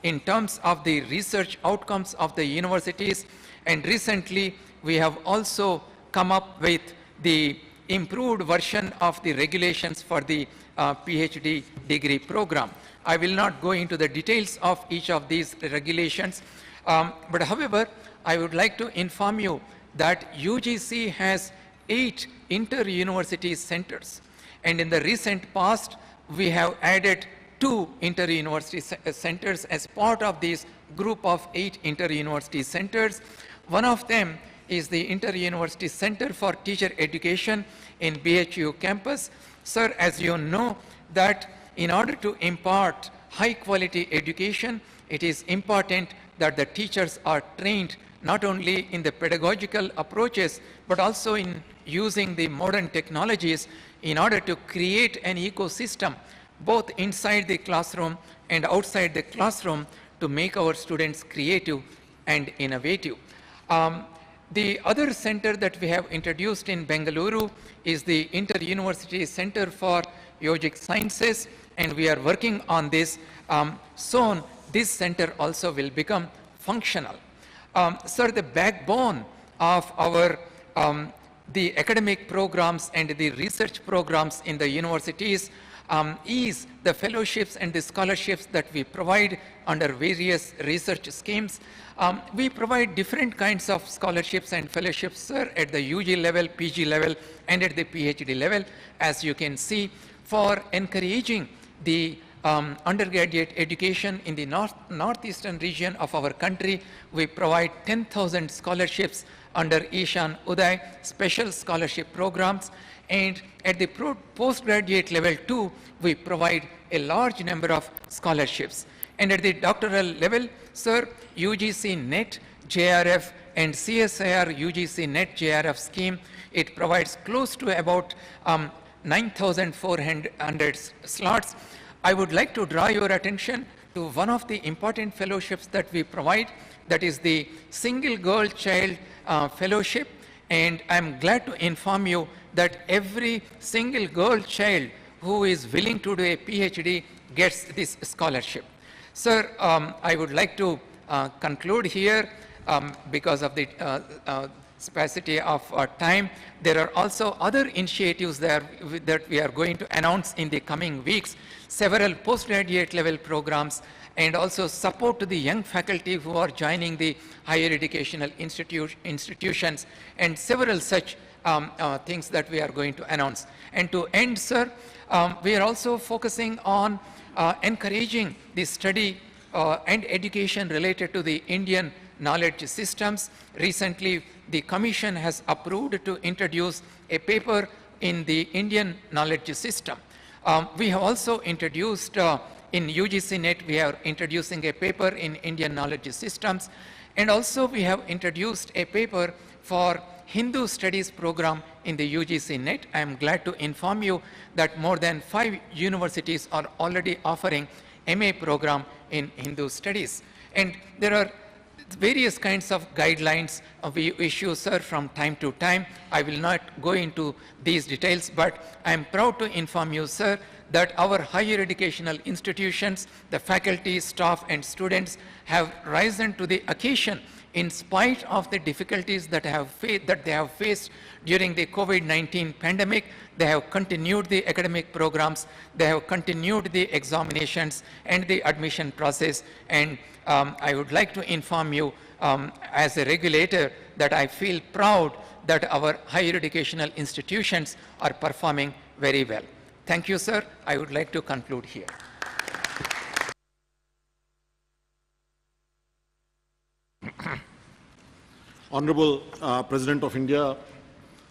in terms of the research outcomes of the universities, and recently we have also come up with the improved version of the regulations for the PhD degree program. I will not go into the details of each of these regulations, but however, I would like to inform you that UGC has 8 inter-university centers, and in the recent past, we have added 2 inter-university centers as part of this group of 8 inter-university centers. One of them is the Inter-University Center for Teacher Education in BHU campus. Sir, as you know, that in order to impart high-quality education, it is important that the teachers are trained not only in the pedagogical approaches, but also in using the modern technologies in order to create an ecosystem, both inside the classroom and outside the classroom, to make our students creative and innovative. The other center that we have introduced in Bengaluru is the Inter-University Center for Yogic sciences, and we are working on this. Soon, this center also will become functional. Sir, the backbone of our the academic programs and the research programs in the universities is the fellowships and the scholarships that we provide under various research schemes. We provide different kinds of scholarships and fellowships, sir, at the UG level, PG level, and at the PhD level, as you can see, for encouraging the undergraduate education in the northeastern region of our country. We provide 10,000 scholarships under Ishan Uday special scholarship programs, and at the postgraduate level too, we provide a large number of scholarships. And at the doctoral level, sir, UGC NET, JRF, and CSIR UGC NET JRF scheme, it provides close to about 9,400 slots. I would like to draw your attention to one of the important fellowships that we provide, that is the Single Girl Child Fellowship. And I'm glad to inform you that every single girl child who is willing to do a PhD gets this scholarship. Sir, I would like to conclude here because of the sparsity of time. There are also other initiatives that we are going to announce in the coming weeks, several postgraduate level programs, and also support to the young faculty who are joining the higher educational institutions, and several such things that we are going to announce. And to end, sir, we are also focusing on encouraging the study and education related to the Indian knowledge systems. Recently, the Commission has approved to introduce a paper in the Indian knowledge system. We have also introduced in UGC NET, we are introducing a paper in Indian knowledge systems, and also we have introduced a paper for Hindu studies program in the UGC NET. I am glad to inform you that more than 5 universities are already offering MA program in Hindu studies. And there are various kinds of guidelines we issue, sir, from time to time. I will not go into these details, but I am proud to inform you, sir, that our higher educational institutions, the faculty, staff, and students have risen to the occasion in spite of the difficulties that they have faced during the COVID-19 pandemic. They have continued the academic programs, they have continued the examinations and the admission process, and I would like to inform you as a regulator that I feel proud that our higher educational institutions are performing very well. Thank you, sir. I would like to conclude here. Honorable President of India,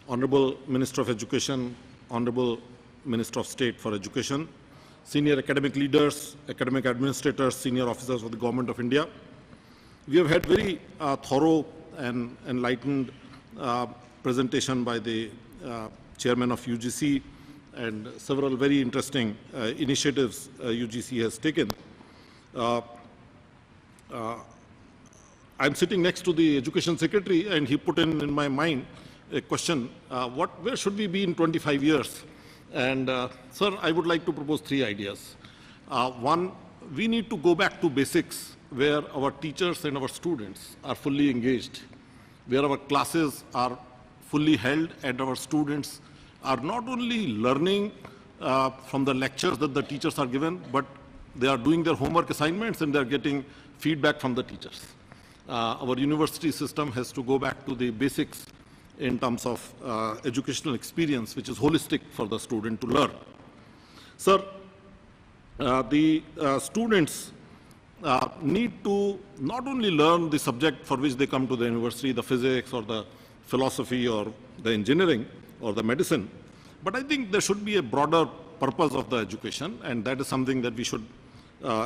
Honorable Minister of Education, Honorable Minister of State for Education, senior academic leaders, academic administrators, senior officers of the Government of India. We have had very thorough and enlightened presentation by the Chairman of UGC and several very interesting initiatives UGC has taken. I'm sitting next to the Education Secretary, and he put in my mind a question, where should we be in 25 years? And sir, I would like to propose 3 ideas. One, we need to go back to basics where our teachers and our students are fully engaged, where our classes are fully held and our students are not only learning from the lectures that the teachers are given, but they are doing their homework assignments and they are getting feedback from the teachers. Our university system has to go back to the basics in terms of educational experience, which is holistic for the student to learn. Sir, the students need to not only learn the subject for which they come to the university, the physics or the philosophy or the engineering or the medicine, but I think there should be a broader purpose of the education, and that is something that we should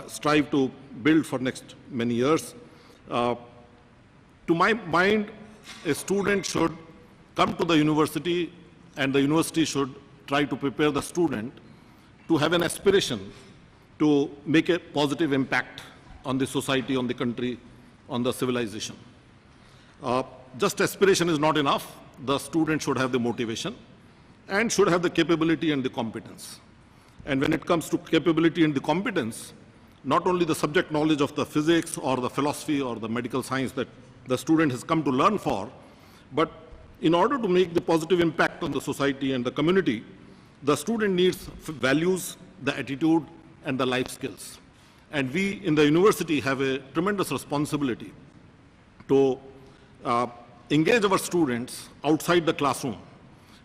strive to build for next many years. To my mind, a student should come to the university, and the university should try to prepare the student to have an aspiration to make a positive impact on the society, on the country, on the civilization. Just aspiration is not enough. The student should have the motivation and should have the capability and the competence. And when it comes to capability and the competence, not only the subject knowledge of the physics or the philosophy or the medical science that the student has come to learn for, but in order to make the positive impact on the society and the community, the student needs values, the attitude, and the life skills. And we in the university have a tremendous responsibility to engage our students outside the classroom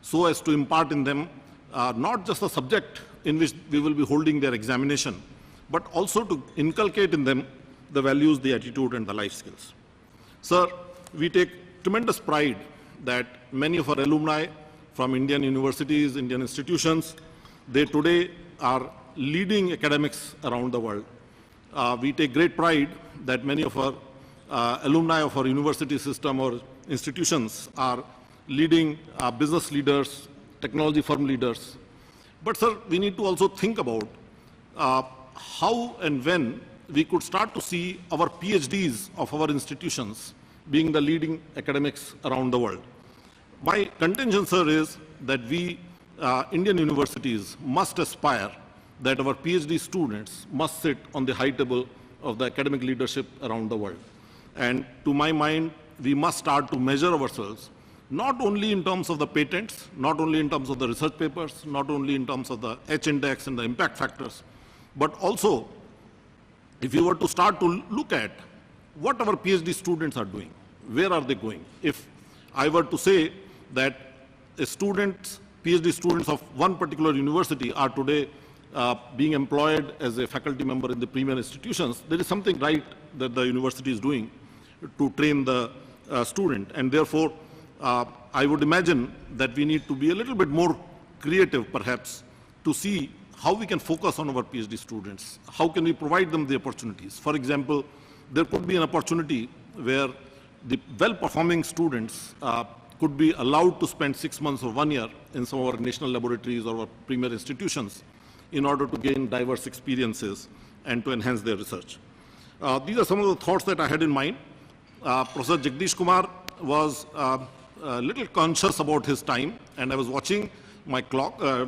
so as to impart in them not just the subject in which we will be holding their examination, but also to inculcate in them the values, the attitude, and the life skills. Sir, we take tremendous pride that many of our alumni from Indian universities, Indian institutions, they today are leading academics around the world. We take great pride that many of our alumni of our university system or institutions are leading business leaders, technology firm leaders. But sir, we need to also think about how and when we could start to see our PhDs of our institutions being the leading academics around the world. My contention, sir, is that we, Indian universities, must aspire that our PhD students must sit on the high table of the academic leadership around the world. And to my mind, we must start to measure ourselves, not only in terms of the patents, not only in terms of the research papers, not only in terms of the H-index and the impact factors, but also if you were to start to look at what our PhD students are doing, where are they going? If I were to say that PhD students of one particular university are today being employed as a faculty member in the premier institutions, there is something right that the university is doing to train the student. And therefore, I would imagine that we need to be a little bit more creative, perhaps, to see how we can focus on our PhD students. How can we provide them the opportunities? For example, there could be an opportunity where the well-performing students could be allowed to spend 6 months or 1 year in some of our national laboratories or our premier institutions in order to gain diverse experiences and to enhance their research. These are some of the thoughts that I had in mind. Professor Jagadesh Kumar was a little conscious about his time, and I was watching my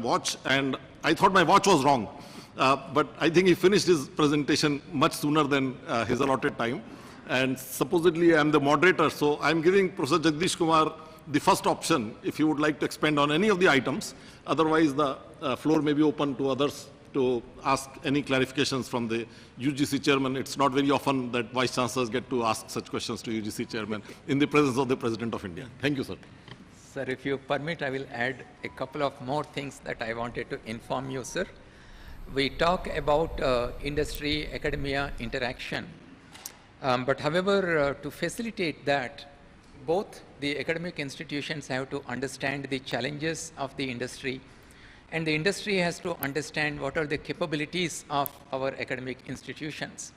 watch, and I thought my watch was wrong. But I think he finished his presentation much sooner than his allotted time. And supposedly I'm the moderator, so I'm giving Professor Jagadesh Kumar the first option if you would like to expand on any of the items. Otherwise, the floor may be open to others to ask any clarifications from the UGC chairman. It's not very often that vice chancellors get to ask such questions to UGC chairman in the presence of the President of India. Thank you, sir. Sir, if you permit, I will add a couple of more things that I wanted to inform you, sir. We talk about industry, academia interaction. But however, to facilitate that, both the academic institutions have to understand the challenges of the industry, and the industry has to understand what are the capabilities of our academic institutions.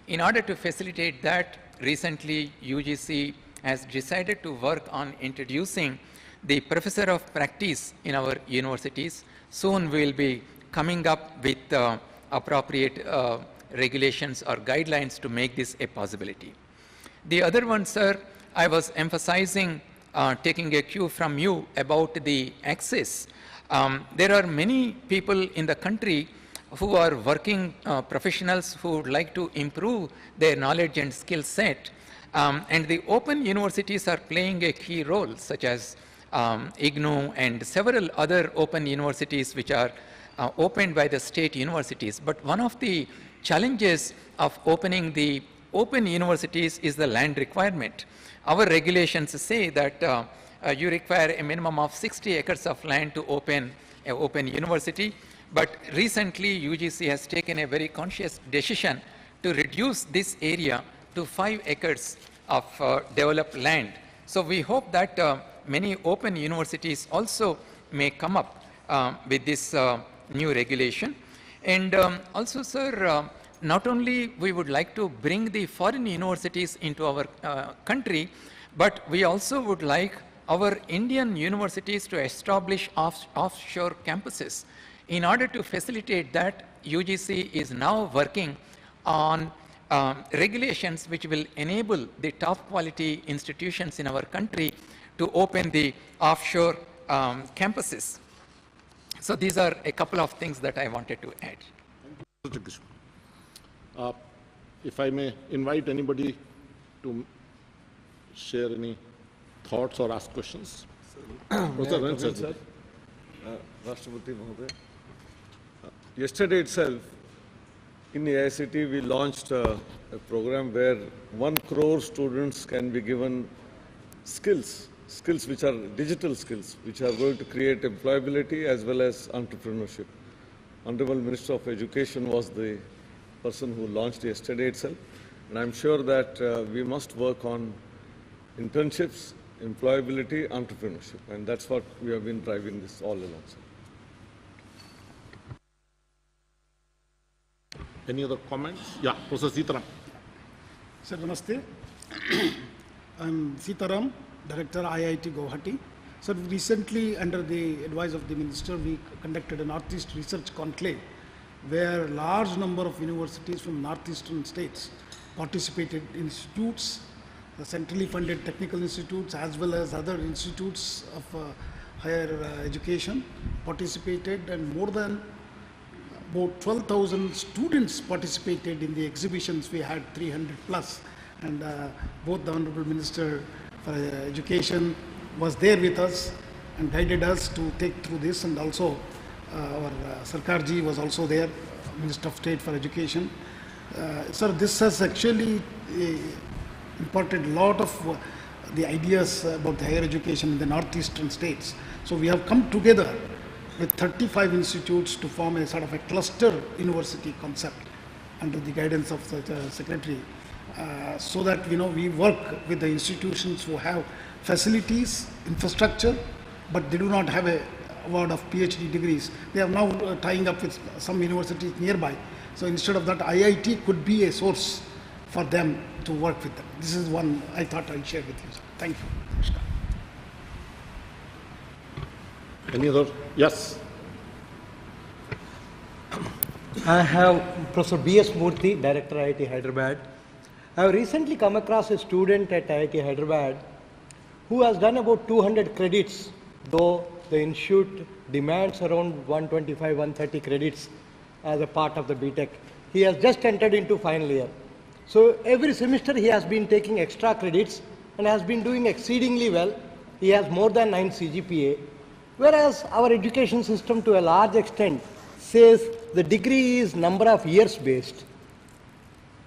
In order to facilitate that, recently UGC has decided to work on introducing the professor of practice in our universities. Soon we will be coming up with appropriate regulations or guidelines to make this a possibility. The other one, sir, I was emphasizing, taking a cue from you about the access. There are many people in the country who are working professionals who would like to improve their knowledge and skill set. And the open universities are playing a key role, such as IGNOU and several other open universities which are opened by the state universities. But one of the challenges of opening the open universities is the land requirement. Our regulations say that you require a minimum of 60 acres of land to open an open university. But recently, UGC has taken a very conscious decision to reduce this area to 5 acres of developed land. So we hope that many open universities also may come up with this new regulation. And also, sir, not only we would like to bring the foreign universities into our country, but we also would like our Indian universities to establish offshore campuses. In order to facilitate that, UGC is now working on regulations which will enable the top quality institutions in our country to open the offshore campuses. So these are a couple of things that I wanted to add. If I may invite anybody to share any thoughts or ask questions. Rashtrapati Bhavan. Yesterday itself, in the ICT, we launched a program where 1 crore students can be given skills which are digital skills, which are going to create employability as well as entrepreneurship. Honorable Minister of Education was the person who launched yesterday itself, and I'm sure that we must work on internships, employability, entrepreneurship, and that's what we have been driving this all along. Any other comments? Yeah, Professor Sitaram. Sir, namaste. I'm Sitaram, Director IIT Guwahati. Sir, recently, under the advice of the Minister, we conducted a Northeast Research Conclave, where a large number of universities from northeastern states participated, institutes, centrally funded technical institutes, as well as other institutes of higher education participated, and more than about 12,000 students participated in the exhibitions. We had 300 plus, and both the Honorable Minister for Education was there with us and guided us to take through this, and also our Sarkarji was also there, Minister of State for Education. Sir, this has actually imparted a lot of the ideas about the higher education in the northeastern states. So we have come together with 35 institutes to form a sort of a cluster university concept under the guidance of the Secretary, so that we work with the institutions who have facilities, infrastructure, but they do not have a award of PhD degrees. They are now tying up with some universities nearby. So instead of that, IIT could be a source for them to work with them. This is one I thought I'd share with you, sir. Thank you. Any other? Yes. I have Professor B.S. Murthy, Director IIT Hyderabad. I have recently come across a student at IIT Hyderabad who has done about 200 credits, though the institute demands around 125, 130 credits as a part of the BTech. He has just entered into final year. So every semester he has been taking extra credits and has been doing exceedingly well. He has more than 9 CGPA. Whereas our education system to a large extent says the degree is number of years based.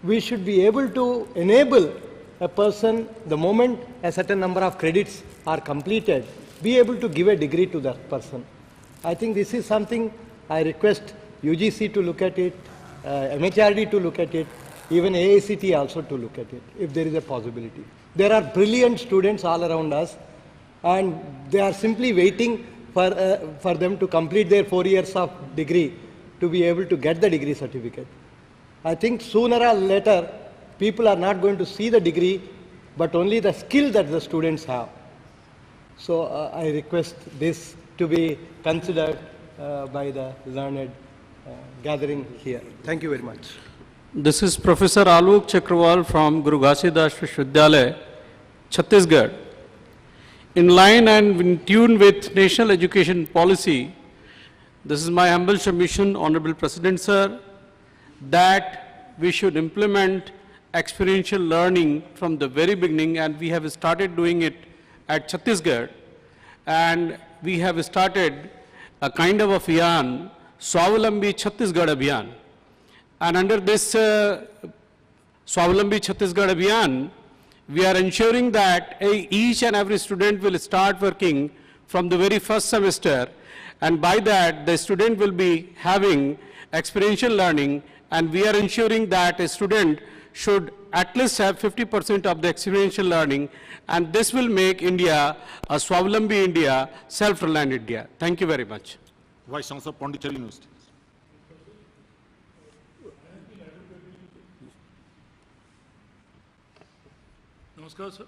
We should be able to enable a person, the moment a certain number of credits are completed, be able to give a degree to that person. I think this is something I request UGC to look at it, MHRD to look at it, even AICT also to look at it, if there is a possibility. There are brilliant students all around us, and they are simply waiting for them to complete their 4 years of degree to be able to get the degree certificate. I think sooner or later, people are not going to see the degree, but only the skill that the students have. So I request this to be considered by the learned gathering here. Thank you very much. This is Professor Alok Chakrawal from Guru Ghasidas Vishwavidyalaya, Chhattisgarh. In line and in tune with national education policy, this is my humble submission, Honorable President Sir, that we should implement experiential learning from the very beginning, and we have started doing it at Chhattisgarh, and we have started a kind of abhiyan, Swavalambi Chhattisgarh Abhiyan. And under this Swavalambi Chhattisgarh Abhiyan, we are ensuring that each and every student will start working from the very first semester, and by that the student will be having experiential learning, and we are ensuring that a student should at least have 50% of the experiential learning, and this will make India a Swavalambi India, self-reliant India. Thank you very much. Vice Chancellor, Pondicherry University. Namaskar, sir.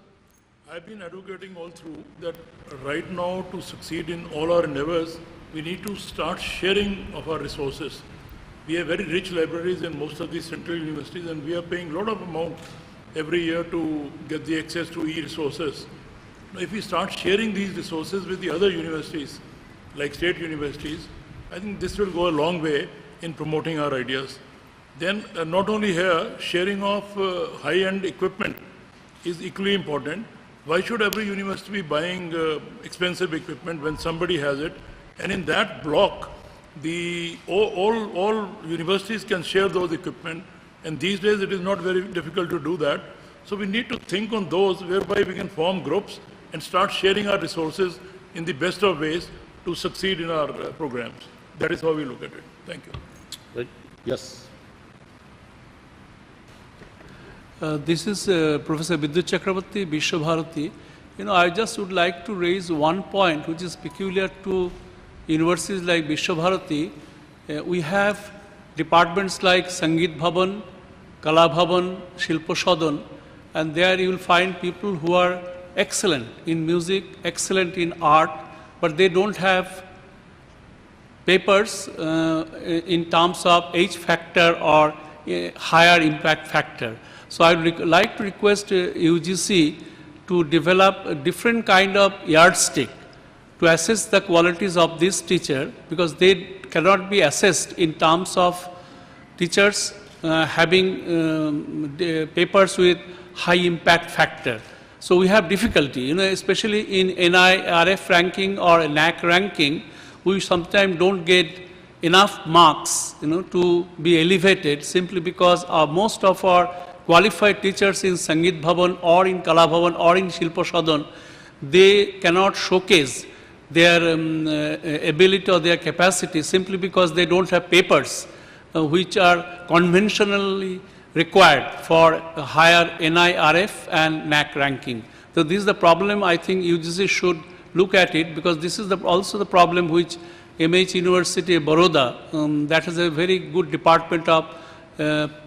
I've been advocating all through that right now, to succeed in all our endeavors, we need to start sharing of our resources. We have very rich libraries in most of these central universities, and we are paying a lot of amount every year to get the access to e-resources. Now, if we start sharing these resources with the other universities, like state universities, I think this will go a long way in promoting our ideas. Then not only here, sharing of high-end equipment is equally important. Why should every university be buying expensive equipment when somebody has it? And in that block, all universities can share those equipment. And these days, it is not very difficult to do that. So we need to think on those whereby we can form groups and start sharing our resources in the best of ways to succeed in our programs. That is how we look at it. Thank you. Right. Yes. This is Professor Vidyut Chakrabarti, Vishwabharati. I just would like to raise one point which is peculiar to universities like Vishwabharati. We have departments like Sangeet Bhavan, Kala Bhavan, Shilpa Sadan, and there you will find people who are excellent in music, excellent in art, but they don't have papers in terms of H factor or higher impact factor. So I would like to request UGC to develop a different kind of yardstick to assess the qualities of this teacher, because they cannot be assessed in terms of teachers having papers with high impact factor. So we have difficulty, especially in NIRF ranking or NAC ranking, we sometimes don't get enough marks, to be elevated simply because most of our qualified teachers in Sangeet Bhavan or in Kala Bhavan or in Shilpa Sadan, they cannot showcase their ability or their capacity simply because they don't have papers which are conventionally required for higher NIRF and NAC ranking. So this is the problem. I think UGC should look at it, because this is also the problem which MH University Baroda, that is a very good department of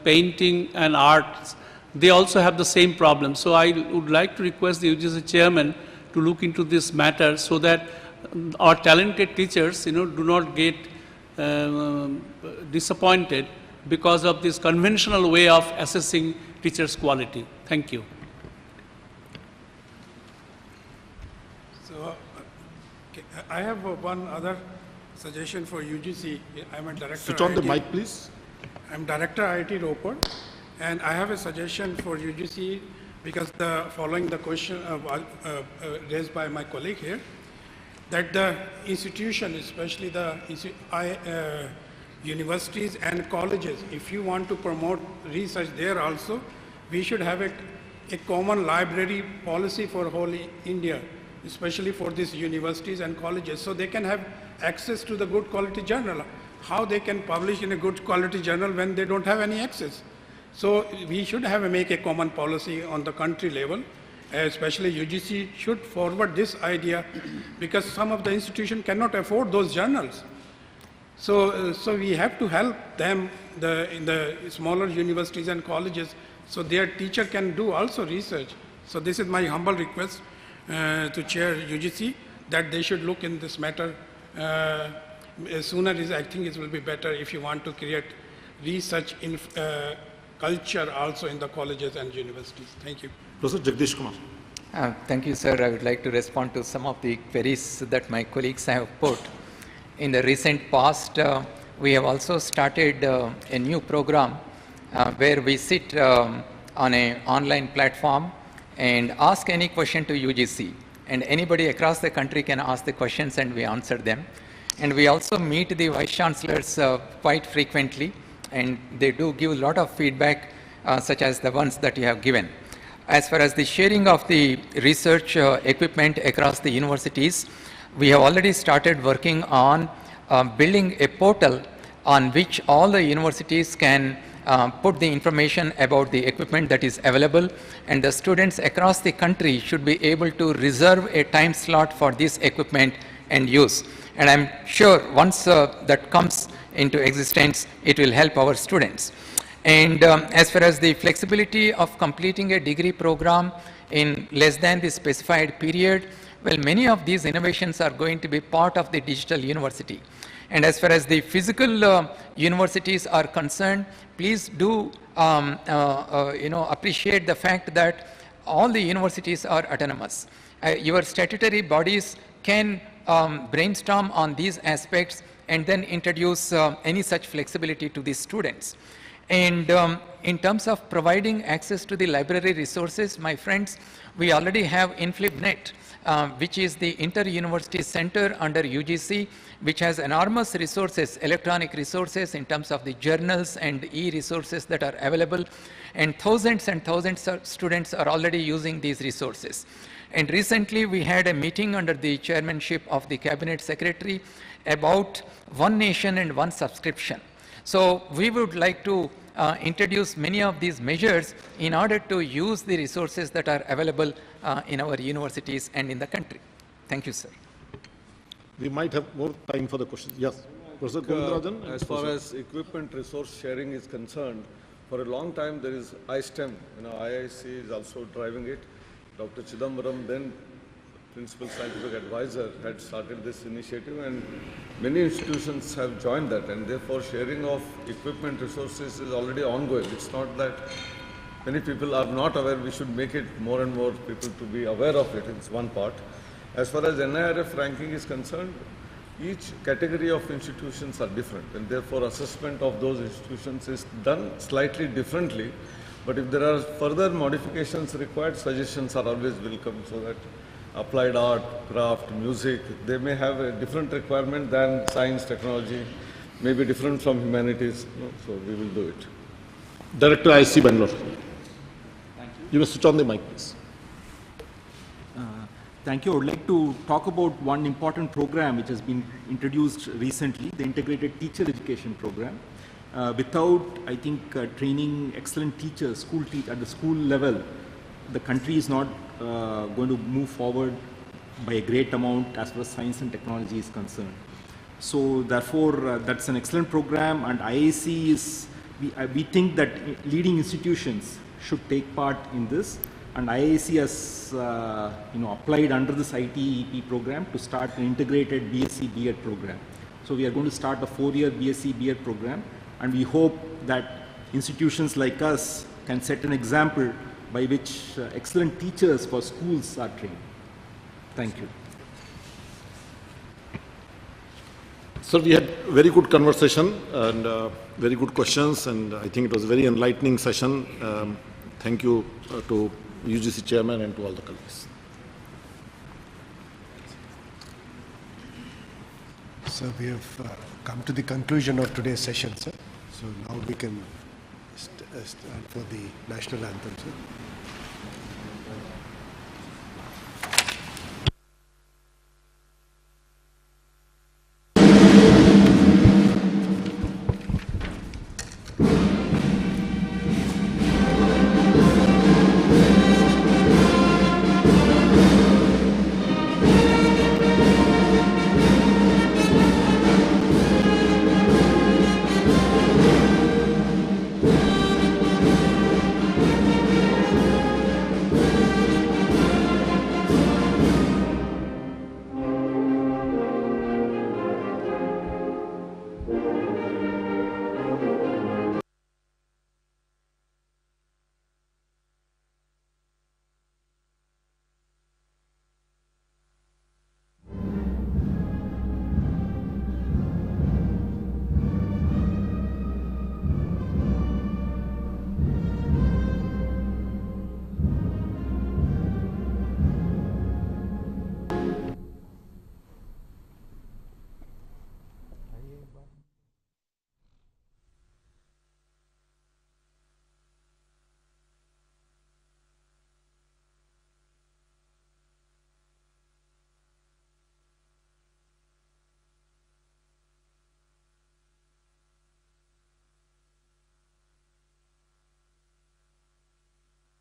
painting and arts, they also have the same problem. So I would like to request the UGC chairman to look into this matter so that our talented teachers, do not get disappointed because of this conventional way of assessing teachers' quality. Thank you. So I have one other suggestion for UGC. I'm a director. Switch on the mic, please. I'm director IIT Ropar, and I have a suggestion for UGC, because following the question raised by my colleague here, that the institution, especially the universities and colleges, if you want to promote research there also, we should have a common library policy for whole India, especially for these universities and colleges, so they can have access to the good quality journal. How they can publish in a good quality journal when they don't have any access? So we should make a common policy on the country level, especially UGC should forward this idea, because some of the institutions cannot afford those journals. So we have to help them in the smaller universities and colleges, so their teacher can do also research. So this is my humble request to Chair UGC, that they should look in this matter sooner. I think it will be better if you want to create research in culture also in the colleges and universities. Thank you. Professor Jagadesh Kumar. Thank you, sir. I would like to respond to some of the queries that my colleagues have put. In the recent past, we have also started a new program where we sit on an online platform and ask any question to UGC. And anybody across the country can ask the questions and we answer them. And we also meet the Vice Chancellors quite frequently, and they do give a lot of feedback such as the ones that you have given. As far as the sharing of the research equipment across the universities, we have already started working on building a portal on which all the universities can put the information about the equipment that is available, and the students across the country should be able to reserve a time slot for this equipment and use. And I'm sure once that comes into existence, it will help our students. And as far as the flexibility of completing a degree program in less than the specified period, well, many of these innovations are going to be part of the digital university. And as far as the physical universities are concerned, please do appreciate the fact that all the universities are autonomous. Your statutory bodies can brainstorm on these aspects and then introduce any such flexibility to the students. And in terms of providing access to the library resources, my friends, we already have InflipNet, which is the inter-university center under UGC, which has enormous resources, electronic resources in terms of the journals and e-resources that are available, and thousands of students are already using these resources. And recently we had a meeting under the chairmanship of the Cabinet Secretary about One Nation and One Subscription. So we would like to introduce many of these measures in order to use the resources that are available in our universities and in the country. Thank you, sir. We might have more time for the questions. Yes. Professor Govindrajan. As far as equipment resource sharing is concerned, for a long time there is ISTEM, IIC is also driving it. Dr. Chidambaram, then Principal Scientific Advisor, had started this initiative, and many institutions have joined that, and therefore sharing of equipment resources is already ongoing. It's not that many people are not aware. We should make it more and more people to be aware of it. It's one part. As far as NIRF ranking is concerned, each category of institutions are different, and therefore assessment of those institutions is done slightly differently. But if there are further modifications required, suggestions are always welcome, so that applied art, craft, music, they may have a different requirement than science, technology, may be different from humanities, so we will do it. Director IC Bangalore. Thank you. You may switch on the mic, please. Thank you. I would like to talk about one important program which has been introduced recently, the Integrated Teacher Education Program. Without, I think, training excellent teachers, at the school level, the country is not going to move forward by a great amount as far as science and technology is concerned. So therefore, that's an excellent program, and IIC is, we think that leading institutions should take part in this, and IIC has applied under this ITEP program to start an integrated BSc B.Ed program. So we are going to start a 4-year BSc B.Ed program, and we hope that institutions like us can set an example by which excellent teachers for schools are trained. Thank you. Sir, we had very good conversation and very good questions, and I think it was a very enlightening session. Thank you to UGC Chairman and to all the colleagues. So we have come to the conclusion of today's session, sir. So now we can start for the national anthem, sir.